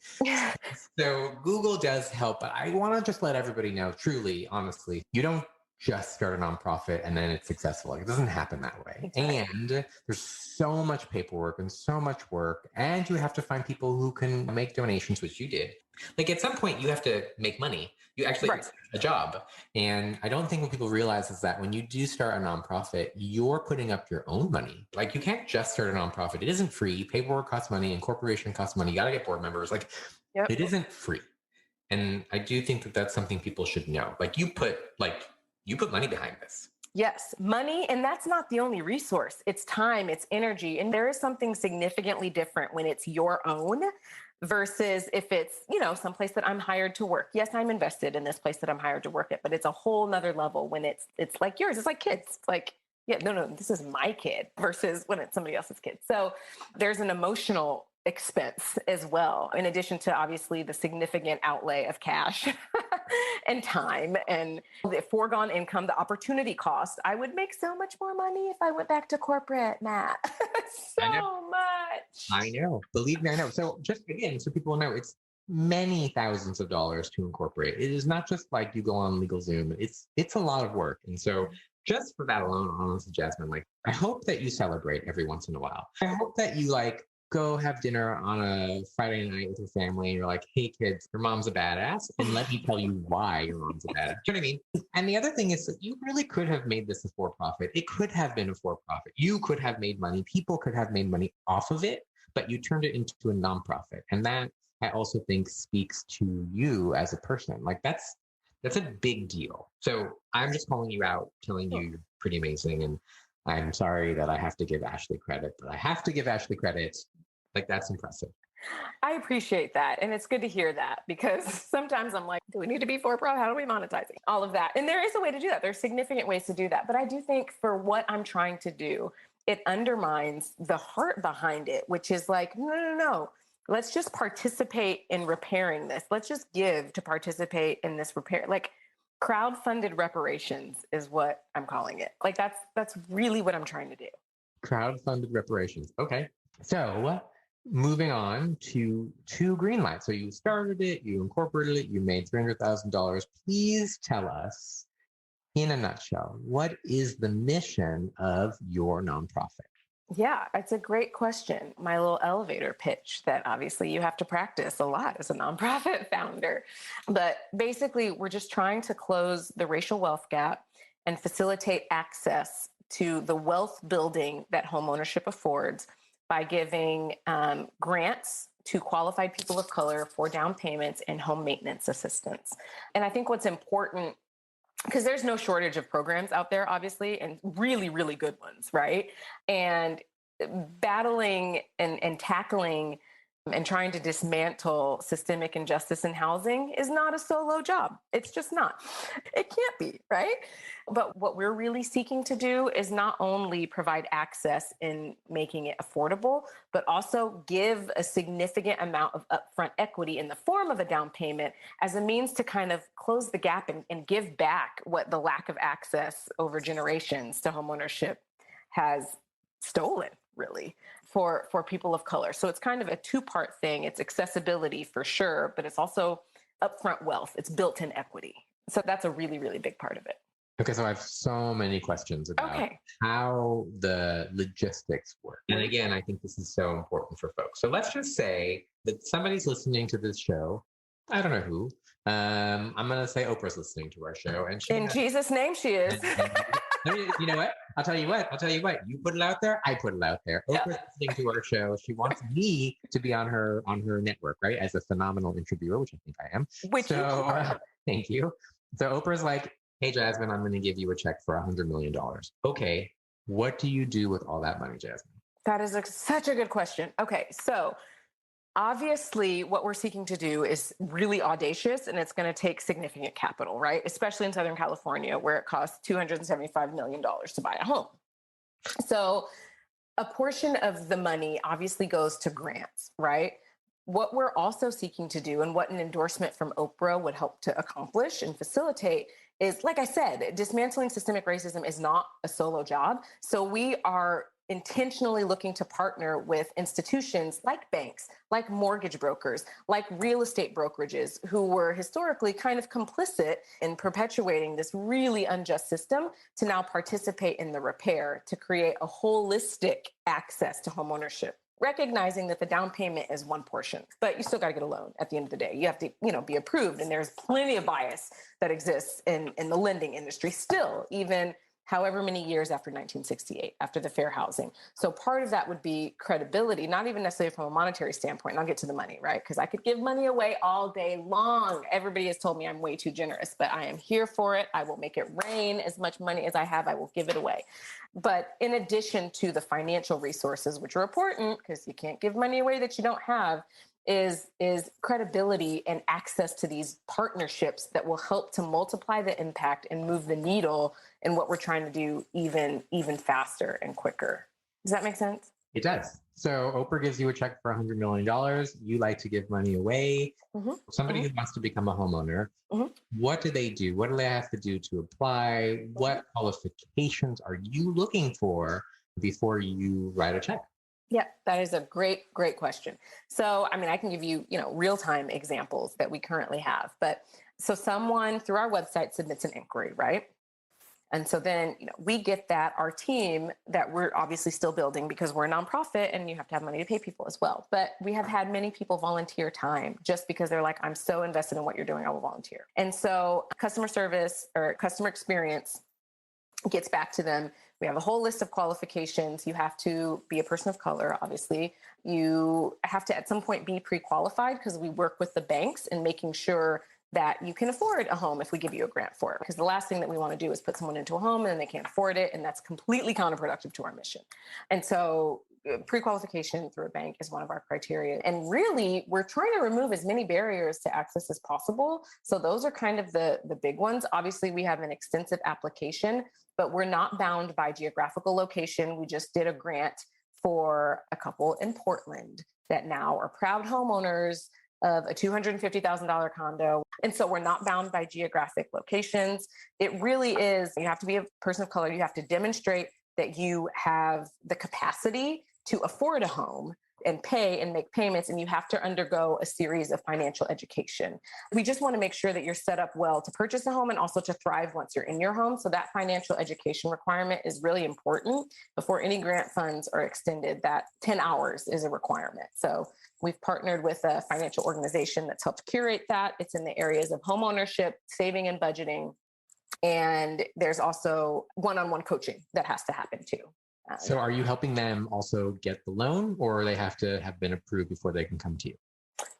So Google does help, but I want to just let everybody know, truly, honestly, you don't just start a nonprofit and then it's successful. Like, it doesn't happen that way. Exactly. And there's so much paperwork and so much work, and you have to find people who can make donations, which you did. Like, at some point you have to make money. You actually, right. It's a job. And I don't think what people realize is that when you do start a nonprofit, you're putting up your own money. Like, you can't just start a nonprofit. It isn't free. Paperwork costs money, incorporation costs money. You got to get board members. Like, yep. It isn't free. And I do think that that's something people should know. Like, you put money behind this. Yes, money. And that's not the only resource. It's time, it's energy. And there is something significantly different when it's your own versus if it's, someplace that I'm hired to work. Yes, I'm invested in this place that I'm hired to work at, but it's a whole nother level when it's like yours. It's like kids. It's like, no, this is my kid versus when it's somebody else's kid. So there's an emotional expense as well, in addition to obviously the significant outlay of cash and time and the foregone income, the opportunity cost. I would make so much more money if I went back to corporate, Matt. So much. I know. Believe me, I know. So just again, so people know, it's many thousands of dollars to incorporate. It is not just like you go on LegalZoom. It's a lot of work. And so just for that alone, honestly, Jasmin, like, I hope that you celebrate every once in a while. I hope that you go have dinner on a Friday night with your family and you're like, hey kids, your mom's a badass. And let me tell you why your mom's a badass. Do you know what I mean? And the other thing is that you really could have made this a for-profit. It could have been a for-profit. You could have made money. People could have made money off of it, but you turned it into a nonprofit. And that, I also think, speaks to you as a person. Like, that's a big deal. So I'm just calling you out, telling you you're pretty amazing. And I'm sorry that I have to give Ashley credit, but I have to give Ashley credit. Like, that's impressive. I appreciate that. And it's good to hear that, because sometimes I'm like, do we need to be for-profit? How do we monetize it? All of that. And there is a way to do that. There's significant ways to do that. But I do think for what I'm trying to do, it undermines the heart behind it, which is like, no. Let's just participate in repairing this. Let's just give to participate in this repair. Like, crowd-funded reparations is what I'm calling it. Like, that's really what I'm trying to do. Crowd-funded reparations. Okay. So moving on to Greenline. So you started it, you incorporated it, you made $300,000. Please tell us, in a nutshell, what is the mission of your nonprofit? Yeah, it's a great question. My little elevator pitch that obviously you have to practice a lot as a nonprofit founder. But basically, we're just trying to close the racial wealth gap and facilitate access to the wealth building that homeownership affords by giving grants to qualified people of color for down payments and home maintenance assistance. And I think what's important, because there's no shortage of programs out there, obviously, and really, really good ones, right? And battling and tackling And trying to dismantle systemic injustice in housing is not a solo job. It's just not. It can't be, right? But what we're really seeking to do is not only provide access in making it affordable, but also give a significant amount of upfront equity in the form of a down payment as a means to kind of close the gap and give back what the lack of access over generations to homeownership has stolen, really, for people of color. So it's kind of a two-part thing. It's accessibility for sure, but it's also upfront wealth. It's built-in equity. So that's a really, really big part of it. Okay, so I have so many questions about how the logistics work. And again, I think this is so important for folks. So let's just say that somebody's listening to this show. I don't know who. I'm going to say Oprah's listening to our show. And Jesus' name, she is. You know what? I'll tell you what. You put it out there. I put it out there. Oprah's listening to our show. She wants me to be on her network, right? As a phenomenal interviewer, which I think I am. Thank you. So Oprah's like, hey, Jasmin, I'm going to give you a check for $100 million. Okay. What do you do with all that money, Jasmin? That is such a good question. Okay. So obviously, what we're seeking to do is really audacious, and it's going to take significant capital, right? Especially in Southern California, where it costs $275 million to buy a home. So a portion of the money obviously goes to grants, right? What we're also seeking to do, and what an endorsement from Oprah would help to accomplish and facilitate, is, like I said, dismantling systemic racism is not a solo job. So we are intentionally looking to partner with institutions like banks, like mortgage brokers, like real estate brokerages, who were historically kind of complicit in perpetuating this really unjust system, to now participate in the repair, to create a holistic access to homeownership, recognizing that the down payment is one portion, but you still got to get a loan at the end of the day. You have to, be approved. And there's plenty of bias that exists in the lending industry still, even however many years after 1968, after the fair housing. So part of that would be credibility, not even necessarily from a monetary standpoint. And I'll get to the money, right? Because I could give money away all day long. Everybody has told me I'm way too generous, but I am here for it. I will make it rain. As much money as I have, I will give it away. But in addition to the financial resources, which are important because you can't give money away that you don't have, is credibility and access to these partnerships that will help to multiply the impact and move the needle in what we're trying to do even faster and quicker. Does that make sense? It does. So Oprah gives you a check for $100 million. You like to give money away. Mm-hmm. Somebody who wants to become a homeowner, what do they do? What do they have to do to apply? What qualifications are you looking for before you write a check? Yeah, that is a great question. So, I can give you, real-time examples that we currently have. But so someone through our website submits an inquiry, right? And so then, we get that, our team that we're obviously still building because we're a nonprofit and you have to have money to pay people as well. But we have had many people volunteer time just because they're like, I'm so invested in what you're doing, I will volunteer. And so customer service or customer experience gets back to them. We have a whole list of qualifications. You have to be a person of color, obviously. You have to at some point be pre-qualified because we work with the banks in making sure that you can afford a home if we give you a grant for it. Because the last thing that we want to do is put someone into a home and then they can't afford it. And that's completely counterproductive to our mission. And so pre-qualification through a bank is one of our criteria. And really, we're trying to remove as many barriers to access as possible. So those are kind of the big ones. Obviously, we have an extensive application, but we're not bound by geographical location. We just did a grant for a couple in Portland that now are proud homeowners of a $250,000 condo. And so we're not bound by geographic locations. It really is, you have to be a person of color. You have to demonstrate that you have the capacity to afford a home and pay and make payments, and you have to undergo a series of financial education. We just want to make sure that you're set up well to purchase a home and also to thrive once you're in your home. So that financial education requirement is really important. Before any grant funds are extended, that 10 hours is a requirement. So we've partnered with a financial organization that's helped curate that. It's in the areas of home ownership, saving and budgeting. And there's also one-on-one coaching that has to happen too. So are you helping them also get the loan, or they have to have been approved before they can come to you?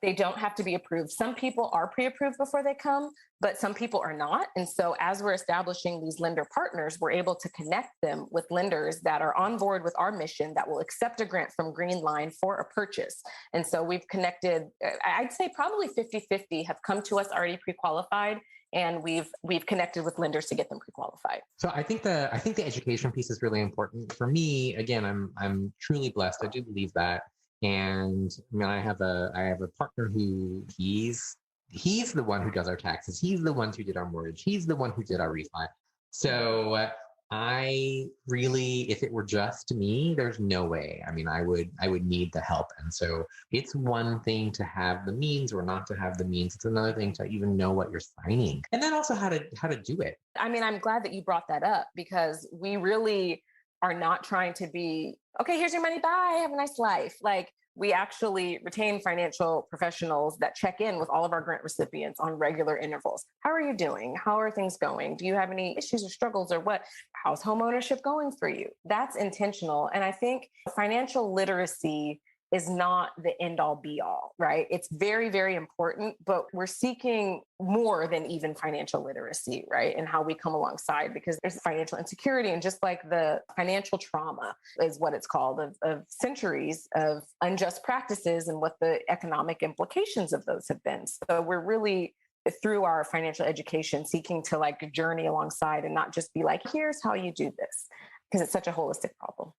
They don't have to be approved. Some people are pre-approved before they come, but some people are not. And so as we're establishing these lender partners, we're able to connect them with lenders that are on board with our mission that will accept a grant from Greenline for a purchase. And so we've connected, I'd say probably 50-50 have come to us already pre-qualified. And we've connected with lenders to get them pre-qualified. So I think the education piece is really important for me. Again, I'm truly blessed. I do believe that. And I mean, I have a partner who he's the one who does our taxes. He's the one who did our mortgage. He's the one who did our refi. So I really, if it were just me, there's no way. I mean, I would need the help. And so it's one thing to have the means or not to have the means. It's another thing to even know what you're signing. And then also how to do it. I mean, I'm glad that you brought that up because we really are not trying to be, okay, here's your money, bye, have a nice life. Like, we actually retain financial professionals that check in with all of our grant recipients on regular intervals. How are you doing? How are things going? Do you have any issues or struggles or what? How's homeownership going for you? That's intentional. And I think financial literacy is not the end all be all, right? It's very, very important, but we're seeking more than even financial literacy, right? And how we come alongside because there's financial insecurity and just like the financial trauma is what it's called of centuries of unjust practices and what the economic implications of those have been. So we're really through our financial education seeking to like journey alongside and not just be like, here's how you do this, because it's such a holistic problem.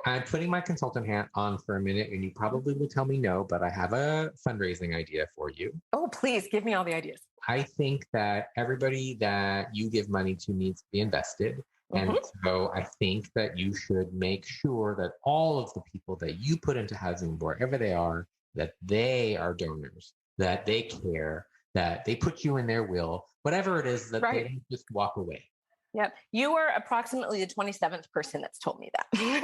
I'm putting my consultant hat on for a minute, and you probably will tell me no, but I have a fundraising idea for you. Oh, please give me all the ideas. I think that everybody that you give money to needs to be invested. And so I think that you should make sure that all of the people that you put into housing, wherever they are, that they are donors, that they care, that they put you in their will, whatever it is, that they don't just walk away. Yep. You are approximately the 27th person that's told me that.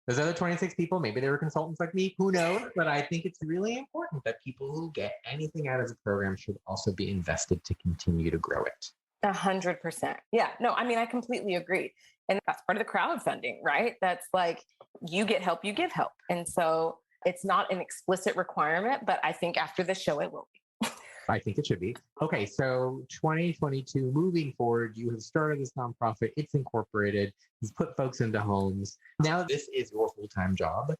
Those other 26 people, maybe they were consultants like me, who knows? But I think it's really important that people who get anything out of the program should also be invested to continue to grow it. 100%. Yeah. No, I mean, I completely agree. And that's part of the crowdfunding, right? That's like, you get help, you give help. And so it's not an explicit requirement, but I think after the show, it will be. I think it should be. Okay, so 2022, moving forward, you have started this nonprofit. It's incorporated. You've put folks into homes. Now this is your full-time job.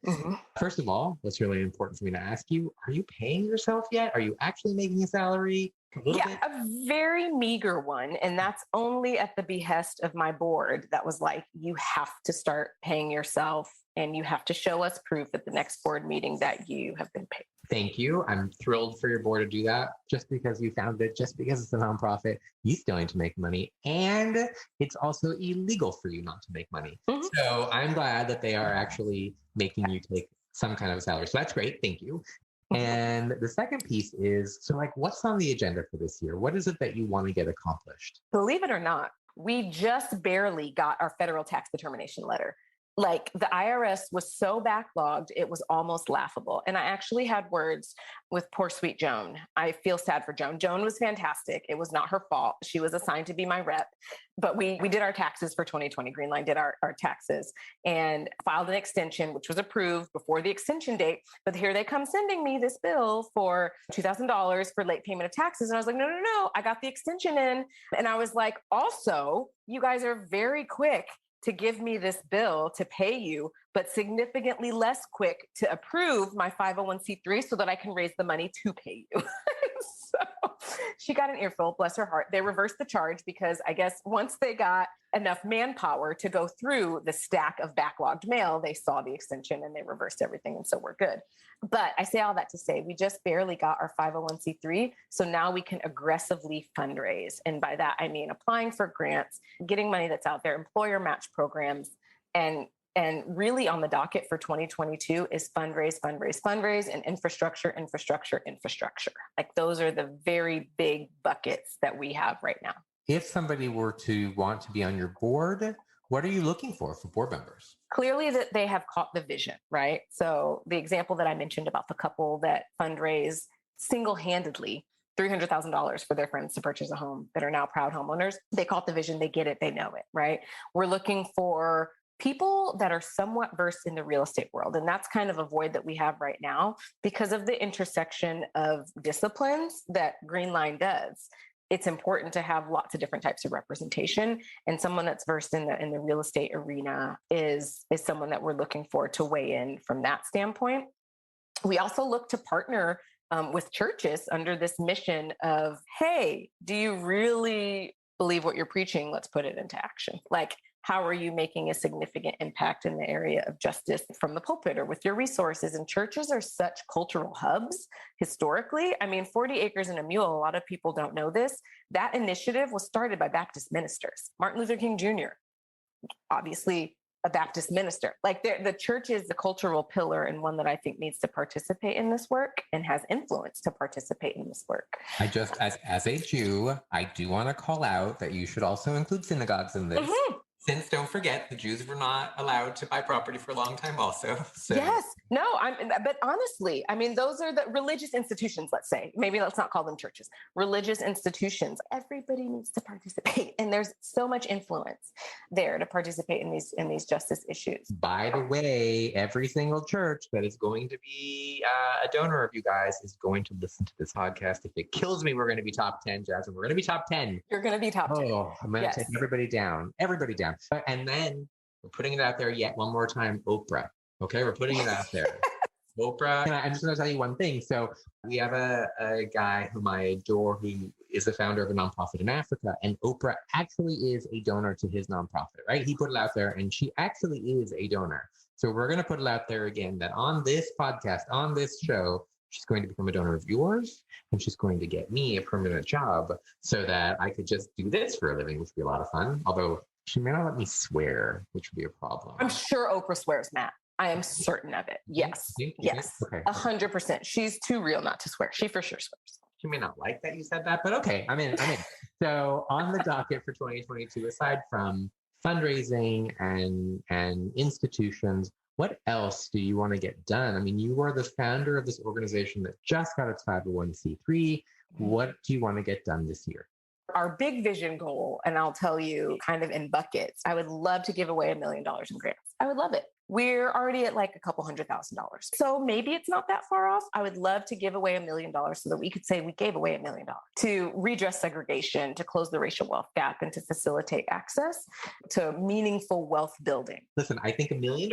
First of all, what's really important for me to ask you, are you paying yourself yet? Are you actually making a salary? A very meager one. And that's only at the behest of my board that was like, you have to start paying yourself and you have to show us proof at the next board meeting that you have been paid. Thank you. I'm thrilled for your board to do that. Just because you found it, just because it's a nonprofit, you still need to make money. And it's also illegal for you not to make money. So I'm glad that they are actually making you take some kind of a salary. So that's great. Thank you. And the second piece is, so like, what's on the agenda for this year? What is it that you want to get accomplished? Believe it or not, we just barely got our federal tax determination letter. Like the IRS was so backlogged, it was almost laughable. And I actually had words with poor sweet Joan. I feel sad for Joan. Joan was fantastic. It was not her fault. She was assigned to be my rep, but we did our taxes for 2020. Greenline did our taxes and filed an extension, which was approved before the extension date. But here they come sending me this bill for $2,000 for late payment of taxes. And I was like, no, I got the extension in. And I was like, also, you guys are very quick to give me this bill to pay you, but significantly less quick to approve my 501c3 so that I can raise the money to pay you. So she got an earful, bless her heart. They reversed the charge because I guess once they got enough manpower to go through the stack of backlogged mail, they saw the extension and they reversed everything. And so we're good. But I say all that to say, we just barely got our 501c3. So now we can aggressively fundraise. And by that, I mean applying for grants, getting money that's out there, employer match programs, and really on the docket for 2022 is fundraise, and infrastructure. Like those are the very big buckets that we have right now. If somebody were to want to be on your board, what are you looking for board members? Clearly that they have caught the vision, right? So the example that I mentioned about the couple that fundraise single-handedly $300,000 for their friends to purchase a home that are now proud homeowners, they caught the vision, they get it, they know it, right? We're looking for people that are somewhat versed in the real estate world. And that's kind of a void that we have right now because of the intersection of disciplines that Greenline does. It's important to have lots of different types of representation. And someone that's versed in the real estate arena is someone that we're looking for to weigh in from that standpoint. We also look to partner with churches under this mission of, hey, do you really believe what you're preaching? Let's put it into action. Like, how are you making a significant impact in the area of justice from the pulpit or with your resources? And churches are such cultural hubs historically. I mean, 40 Acres and a Mule, a lot of people don't know this. That initiative was started by Baptist ministers. Martin Luther King Jr., obviously a Baptist minister. Like the church is the cultural pillar and one that I think needs to participate in this work and has influence to participate in this work. I just, as a Jew, I do want to call out that you should also include synagogues in this. Mm-hmm. Since, don't forget, the Jews were not allowed to buy property for a long time also. So. Yes. No, but honestly, I mean, those are the religious institutions, let's say. Maybe let's not call them churches. Religious institutions. Everybody needs to participate. And there's so much influence there to participate in these justice issues. By the way, every single church that is going to be a donor of you guys is going to listen to this podcast. If it kills me, we're going to be top 10, Jasmin. We're going to be top 10. You're going to be top 10. Oh, I'm going to take everybody down. Everybody down. And then we're putting it out there yet one more time, Oprah. Okay, we're putting it out there. Oprah. And I'm just going to tell you one thing. So we have a guy whom I adore who is the founder of a nonprofit in Africa. And Oprah actually is a donor to his nonprofit, right? He put it out there and she actually is a donor. So we're going to put it out there again that on this podcast, on this show, she's going to become a donor of yours and she's going to get me a permanent job so that I could just do this for a living, which would be a lot of fun. Although she may not let me swear, which would be a problem. I'm sure Oprah swears, Matt. I am certain of it. Yes. Yes. Okay. 100%. She's too real not to swear. She for sure swears. She may not like that you said that, but okay. I'm in. So on the docket for 2022, aside from fundraising and institutions, what else do you want to get done? I mean, you are the founder of this organization that just got its 501c3. What do you want to get done this year? Our big vision goal, and I'll tell you kind of in buckets, I would love to give away $1 million in grants. I would love it. We're already at like a couple $100,000. So maybe it's not that far off. I would love to give away $1 million so that we could say we gave away $1 million to redress segregation, to close the racial wealth gap, and to facilitate access to meaningful wealth building. Listen, I think $1 million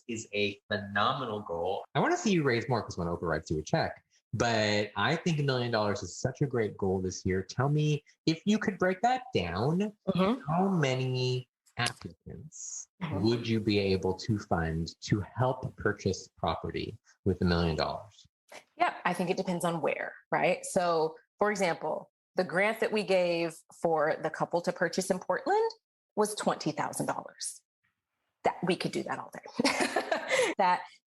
is a phenomenal goal. I want to see you raise more because when Oprah writes you a check. But I think $1 million is such a great goal this year. Tell me, if you could break that down, how many applicants would you be able to fund to help purchase property with $1 million? Yeah, I think it depends on where, right? So, for example, the grant that we gave for the couple to purchase in Portland was $20,000. That we could do that all day.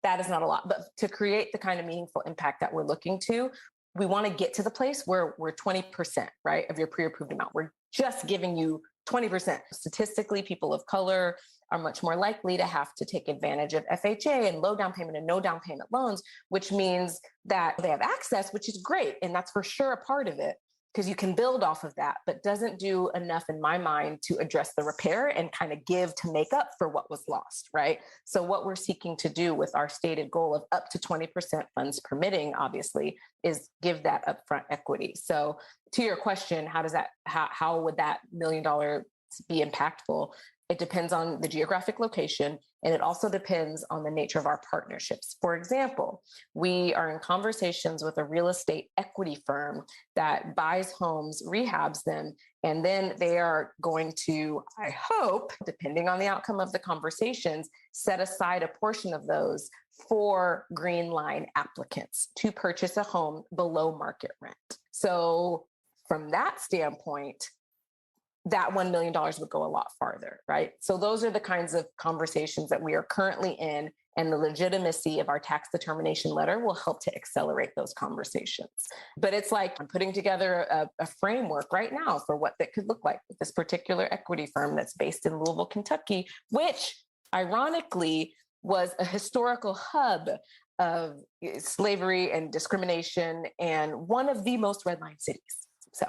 That is not a lot, but to create the kind of meaningful impact that we're looking to, we want to get to the place where we're 20%, right, of your pre-approved amount. We're just giving you 20%. Statistically, people of color are much more likely to have to take advantage of FHA and low down payment and no down payment loans, which means that they have access, which is great. And that's for sure a part of it, because you can build off of that, but doesn't do enough in my mind to address the repair and kind of give to make up for what was lost, right? So what we're seeking to do with our stated goal of up to 20% funds permitting, obviously, is give that upfront equity. So to your question, how would that $1 million be impactful? It depends on the geographic location, and it also depends on the nature of our partnerships. For example, we are in conversations with a real estate equity firm that buys homes, rehabs them, and then they are going to, I hope, depending on the outcome of the conversations, set aside a portion of those for Greenline applicants to purchase a home below market rent. So from that standpoint, that $1 million would go a lot farther, right? So those are the kinds of conversations that we are currently in, and the legitimacy of our tax determination letter will help to accelerate those conversations. But it's like I'm putting together a framework right now for what that could look like with this particular equity firm that's based in Louisville, Kentucky, which ironically was a historical hub of slavery and discrimination and one of the most redlined cities. So.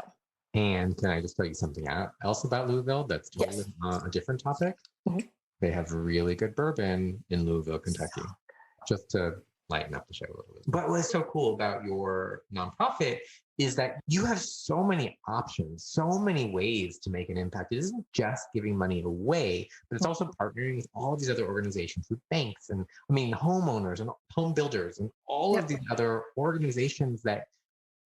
And can I just tell you something else about Louisville that's totally a different topic? They have really good bourbon in Louisville, Kentucky, just to lighten up the show a little bit. But what's so cool about your nonprofit is that you have so many options, so many ways to make an impact. It isn't just giving money away, but it's also partnering with all of these other organizations, with banks and homeowners and home builders and all of these other organizations that,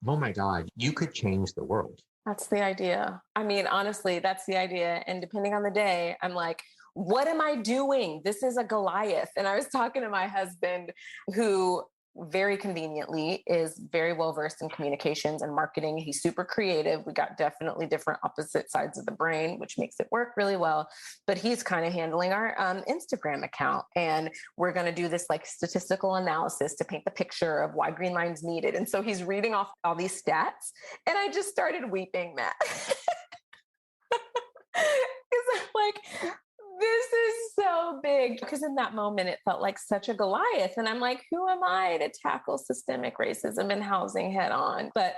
oh my God, you could change the world. That's the idea. I mean, honestly, that's the idea. And depending on the day, I'm like, what am I doing? This is a Goliath. And I was talking to my husband, who very conveniently is very well versed in communications and marketing. He's super creative. We got definitely different opposite sides of the brain, which makes it work really well. But he's kind of handling our Instagram account. And we're going to do this like statistical analysis to paint the picture of why Greenline's needed. And so he's reading off all these stats. And I just started weeping, Matt. Because I'm like, this is so big, because in that moment, it felt like such a Goliath. And I'm like, who am I to tackle systemic racism in housing head on? But,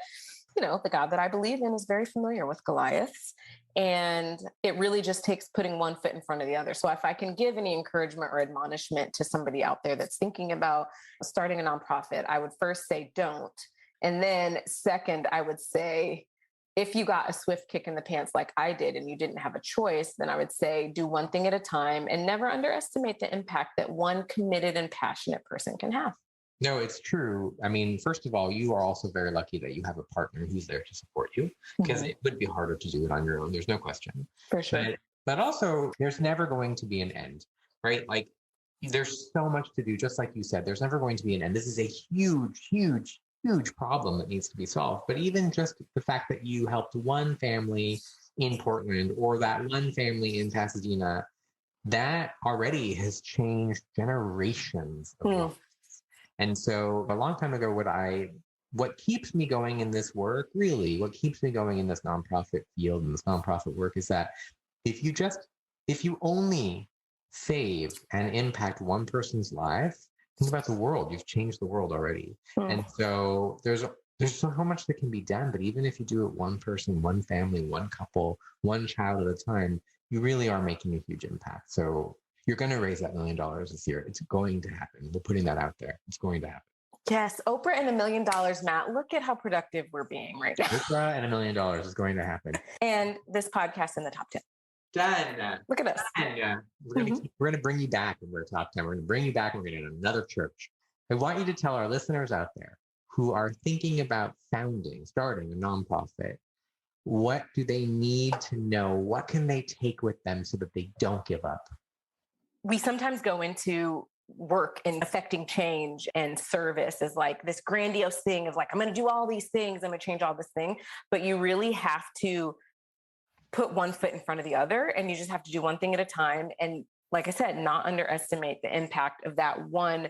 the God that I believe in is very familiar with Goliaths. And it really just takes putting one foot in front of the other. So if I can give any encouragement or admonishment to somebody out there that's thinking about starting a nonprofit, I would first say, don't. And then second, I would say, if you got a swift kick in the pants like I did and you didn't have a choice, then I would say do one thing at a time and never underestimate the impact that one committed and passionate person can have. No, it's true. I mean, first of all, you are also very lucky that you have a partner who's there to support you, because it would be harder to do it on your own. There's no question. For sure. But also, there's never going to be an end, right? Like, there's so much to do. Just like you said, there's never going to be an end. This is a huge, huge, huge problem that needs to be solved. But even just the fact that you helped one family in Portland or that one family in Pasadena, that already has changed generations of lives. And so a long time ago, what keeps me going in this work, really, what keeps me going in this nonprofit field and this nonprofit work is that if you only save and impact one person's life, think about the world. You've changed the world already. And so there's so much that can be done. But even if you do it one person, one family, one couple, one child at a time, you really are making a huge impact. So you're going to raise that $1 million this year. It's going to happen. We're putting that out there. It's going to happen. Yes. Oprah and $1 million, Matt. Look at how productive we're being right now. Oprah and $1 million is going to happen. And this podcast in the top 10. Done. Look at us. Yeah. We're going to bring you back when we're top 10. We're going to bring you back and we're going to do another church. I want you to tell our listeners out there who are thinking about starting a nonprofit, what do they need to know? What can they take with them so that they don't give up? We sometimes go into work and affecting change and service as like this grandiose thing of like, I'm going to do all these things. I'm going to change all this thing. But you really have to put one foot in front of the other, and you just have to do one thing at a time. And like I said, not underestimate the impact of that one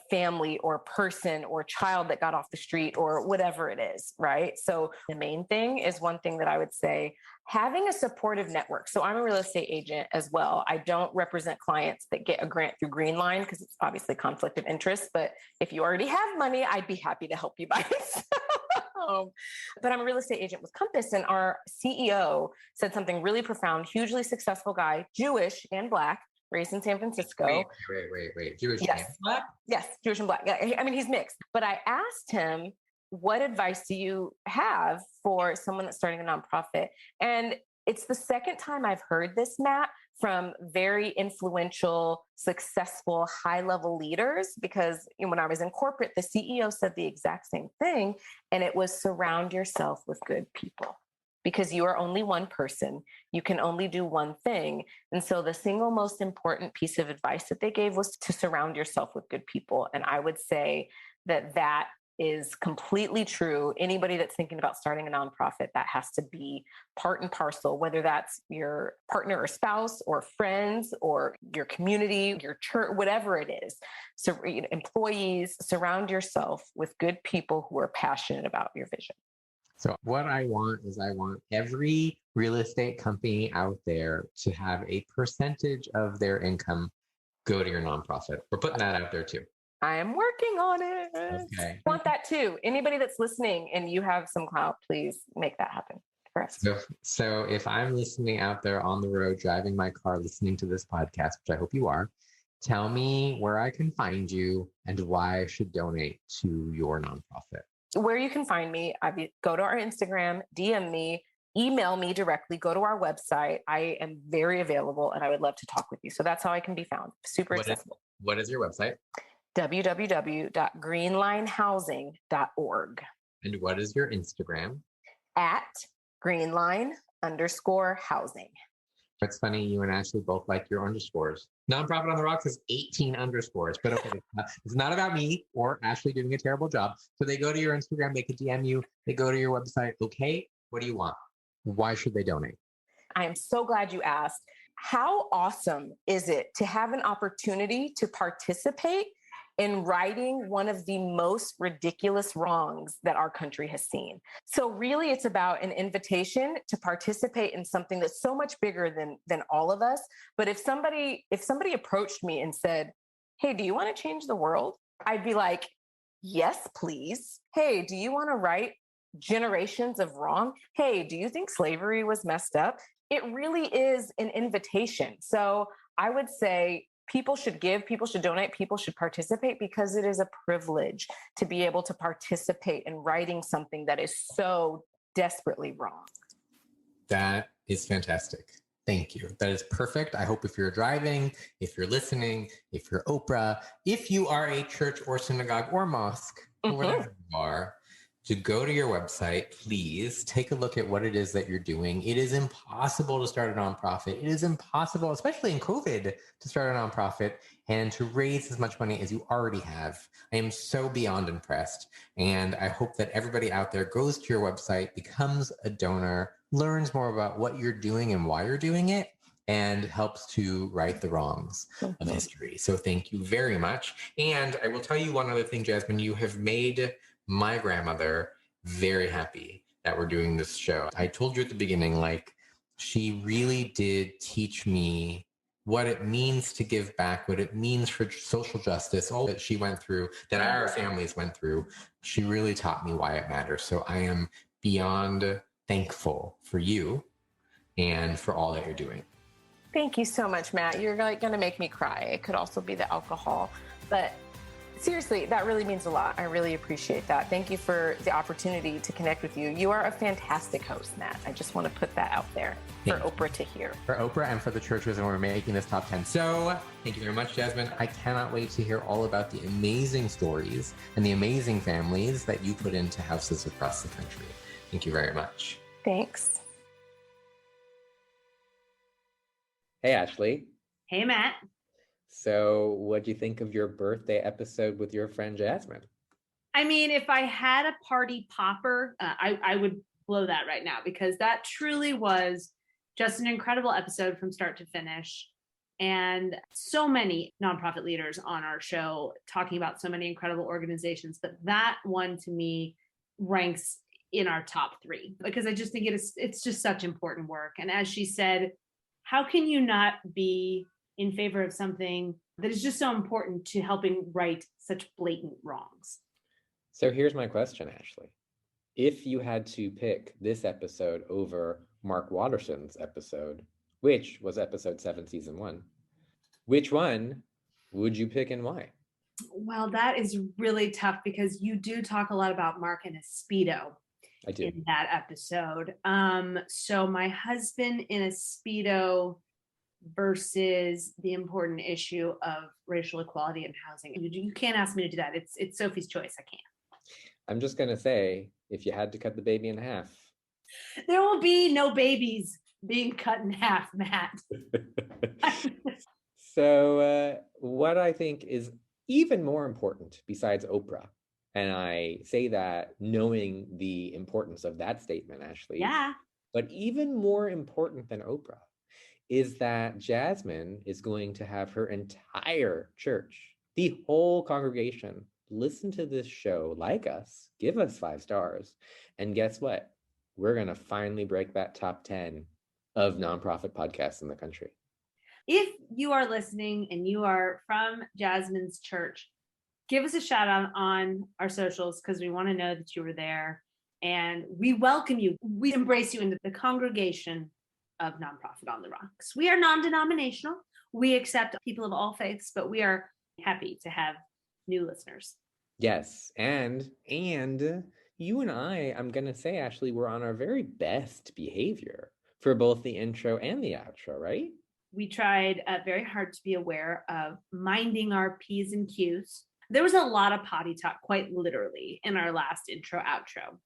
family or person or child that got off the street or whatever it is, right? So the main thing is one thing that I would say, having a supportive network. So I'm a real estate agent as well. I don't represent clients that get a grant through Greenline because it's obviously conflict of interest. But if you already have money, I'd be happy to help you buy it. But I'm a real estate agent with Compass, and our CEO said something really profound. Hugely successful guy, Jewish and Black, raised in San Francisco. Wait. Jewish yes. and Black? Yes, Jewish and Black. Yeah, I mean, he's mixed. But I asked him, what advice do you have for someone that's starting a nonprofit? And it's the second time I've heard this, Matt, from very influential, successful, high-level leaders, because when I was in corporate, the CEO said the exact same thing, and it was surround yourself with good people. Because you are only one person. You can only do one thing. And so the single most important piece of advice that they gave was to surround yourself with good people. And I would say that is completely true. Anybody that's thinking about starting a nonprofit, that has to be part and parcel, whether that's your partner or spouse or friends or your community, your church, whatever it is. So employees, surround yourself with good people who are passionate about your vision. So what I want every real estate company out there to have a percentage of their income go to your nonprofit. We're putting that out there too. I am working on it. Okay. I want that too. Anybody that's listening and you have some clout, please make that happen. Correct. So if I'm listening out there on the road, driving my car, listening to this podcast, which I hope you are, tell me where I can find you and why I should donate to your nonprofit. Where you can find me, go to our Instagram, DM me, email me directly, go to our website. I am very available and I would love to talk with you. So that's how I can be found. Super accessible. What is your website? www.greenlinehousing.org. And what is your Instagram? At Greenline_housing. It's funny, you and Ashley both like your underscores. Nonprofit on the Rocks has 18 underscores, but okay, it's not about me or Ashley doing a terrible job. So they go to your Instagram, they could DM you, they go to your website. Okay, what do you want? Why should they donate? I am so glad you asked. How awesome is it to have an opportunity to participate in righting one of the most ridiculous wrongs that our country has seen? So really, it's about an invitation to participate in something that's so much bigger than all of us. But if somebody approached me and said, "Hey, do you want to change the world?" I'd be like, "Yes, please." "Hey, do you want to right generations of wrong?" "Hey, do you think slavery was messed up?" It really is an invitation. So I would say people should give, people should donate, people should participate, because it is a privilege to be able to participate in righting something that is so desperately wrong. That is fantastic. Thank you. That is perfect. I hope if you're driving, if you're listening, if you're Oprah, if you are a church or synagogue or mosque, or whatever you are, to go to your website, please take a look at what it is that you're doing. It is impossible to start a nonprofit. It is impossible, especially in COVID, to start a nonprofit and to raise as much money as you already have. I am so beyond impressed. And I hope that everybody out there goes to your website, becomes a donor, learns more about what you're doing and why you're doing it, and helps to right the wrongs of history. So thank you very much. And I will tell you one other thing, Jasmine, you have made my grandmother very happy that we're doing this show. I told you at the beginning, like, she really did teach me what it means to give back, what it means for social justice, all that she went through, that our families went through. She really taught me why it matters. So I am beyond thankful for you and for all that you're doing. Thank you so much, Matt. You're going to make me cry. It could also be the alcohol, but seriously, that really means a lot. I really appreciate that. Thank you for the opportunity to connect with you. You are a fantastic host, Matt. I just want to put that out there for Oprah to hear. For Oprah and for the churches, and we're making this top 10. So thank you very much, Jasmine. I cannot wait to hear all about the amazing stories and the amazing families that you put into houses across the country. Thank you very much. Thanks. Hey, Ashley. Hey, Matt. So what'd you think of your birthday episode with your friend Jasmine? I mean, if I had a party popper, I would blow that right now, because that truly was just an incredible episode from start to finish. And so many nonprofit leaders on our show talking about so many incredible organizations. But that one to me ranks in our top 3, because I just think it's just such important work. And as she said, how can you not be in favor of something that is just so important to helping right such blatant wrongs? So here's my question, Ashley. If you had to pick this episode over Mark Watterson's episode, which was episode 7, season 1, which one would you pick and why? Well, that is really tough, because you do talk a lot about Mark and his Speedo. I do. In that episode. So my husband in a Speedo versus the important issue of racial equality in housing. You can't ask me to do that. It's Sophie's choice. I can't. I'm just going to say, if you had to cut the baby in half. There will be no babies being cut in half, Matt. So what I think is even more important besides Oprah, and I say that knowing the importance of that statement, Ashley. Yeah. But even more important than Oprah is that Jasmine is going to have her entire church, the whole congregation, listen to this show like us, give us 5 stars. And guess what? We're going to finally break that top 10 of nonprofit podcasts in the country. If you are listening and you are from Jasmine's church, give us a shout out on our socials, because we want to know that you were there. And we welcome you. We embrace you into the congregation of Nonprofit on the Rocks. We are non-denominational. We accept people of all faiths, but we are happy to have new listeners. Yes, and you and I'm gonna say, Ashley, we're on our very best behavior for both the intro and the outro, right? We tried very hard to be aware of minding our P's and Q's. There was a lot of potty talk, quite literally, in our last intro outro.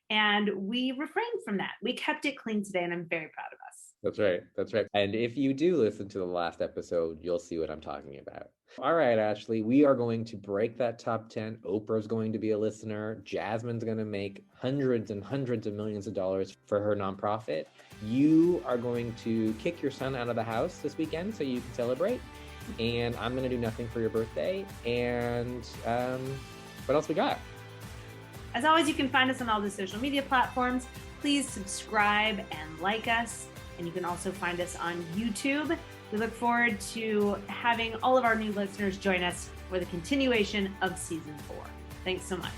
And we refrained from that. We kept it clean today, and I'm very proud of us. That's right. That's right. And if you do listen to the last episode, you'll see what I'm talking about. All right, Ashley, we are going to break that top 10. Oprah's going to be a listener. Jasmine's going to make hundreds and hundreds of millions of dollars for her nonprofit. You are going to kick your son out of the house this weekend so you can celebrate. And I'm going to do nothing for your birthday. And what else we got? As always, you can find us on all the social media platforms. Please subscribe and like us. And you can also find us on YouTube. We look forward to having all of our new listeners join us for the continuation of season 4. Thanks so much.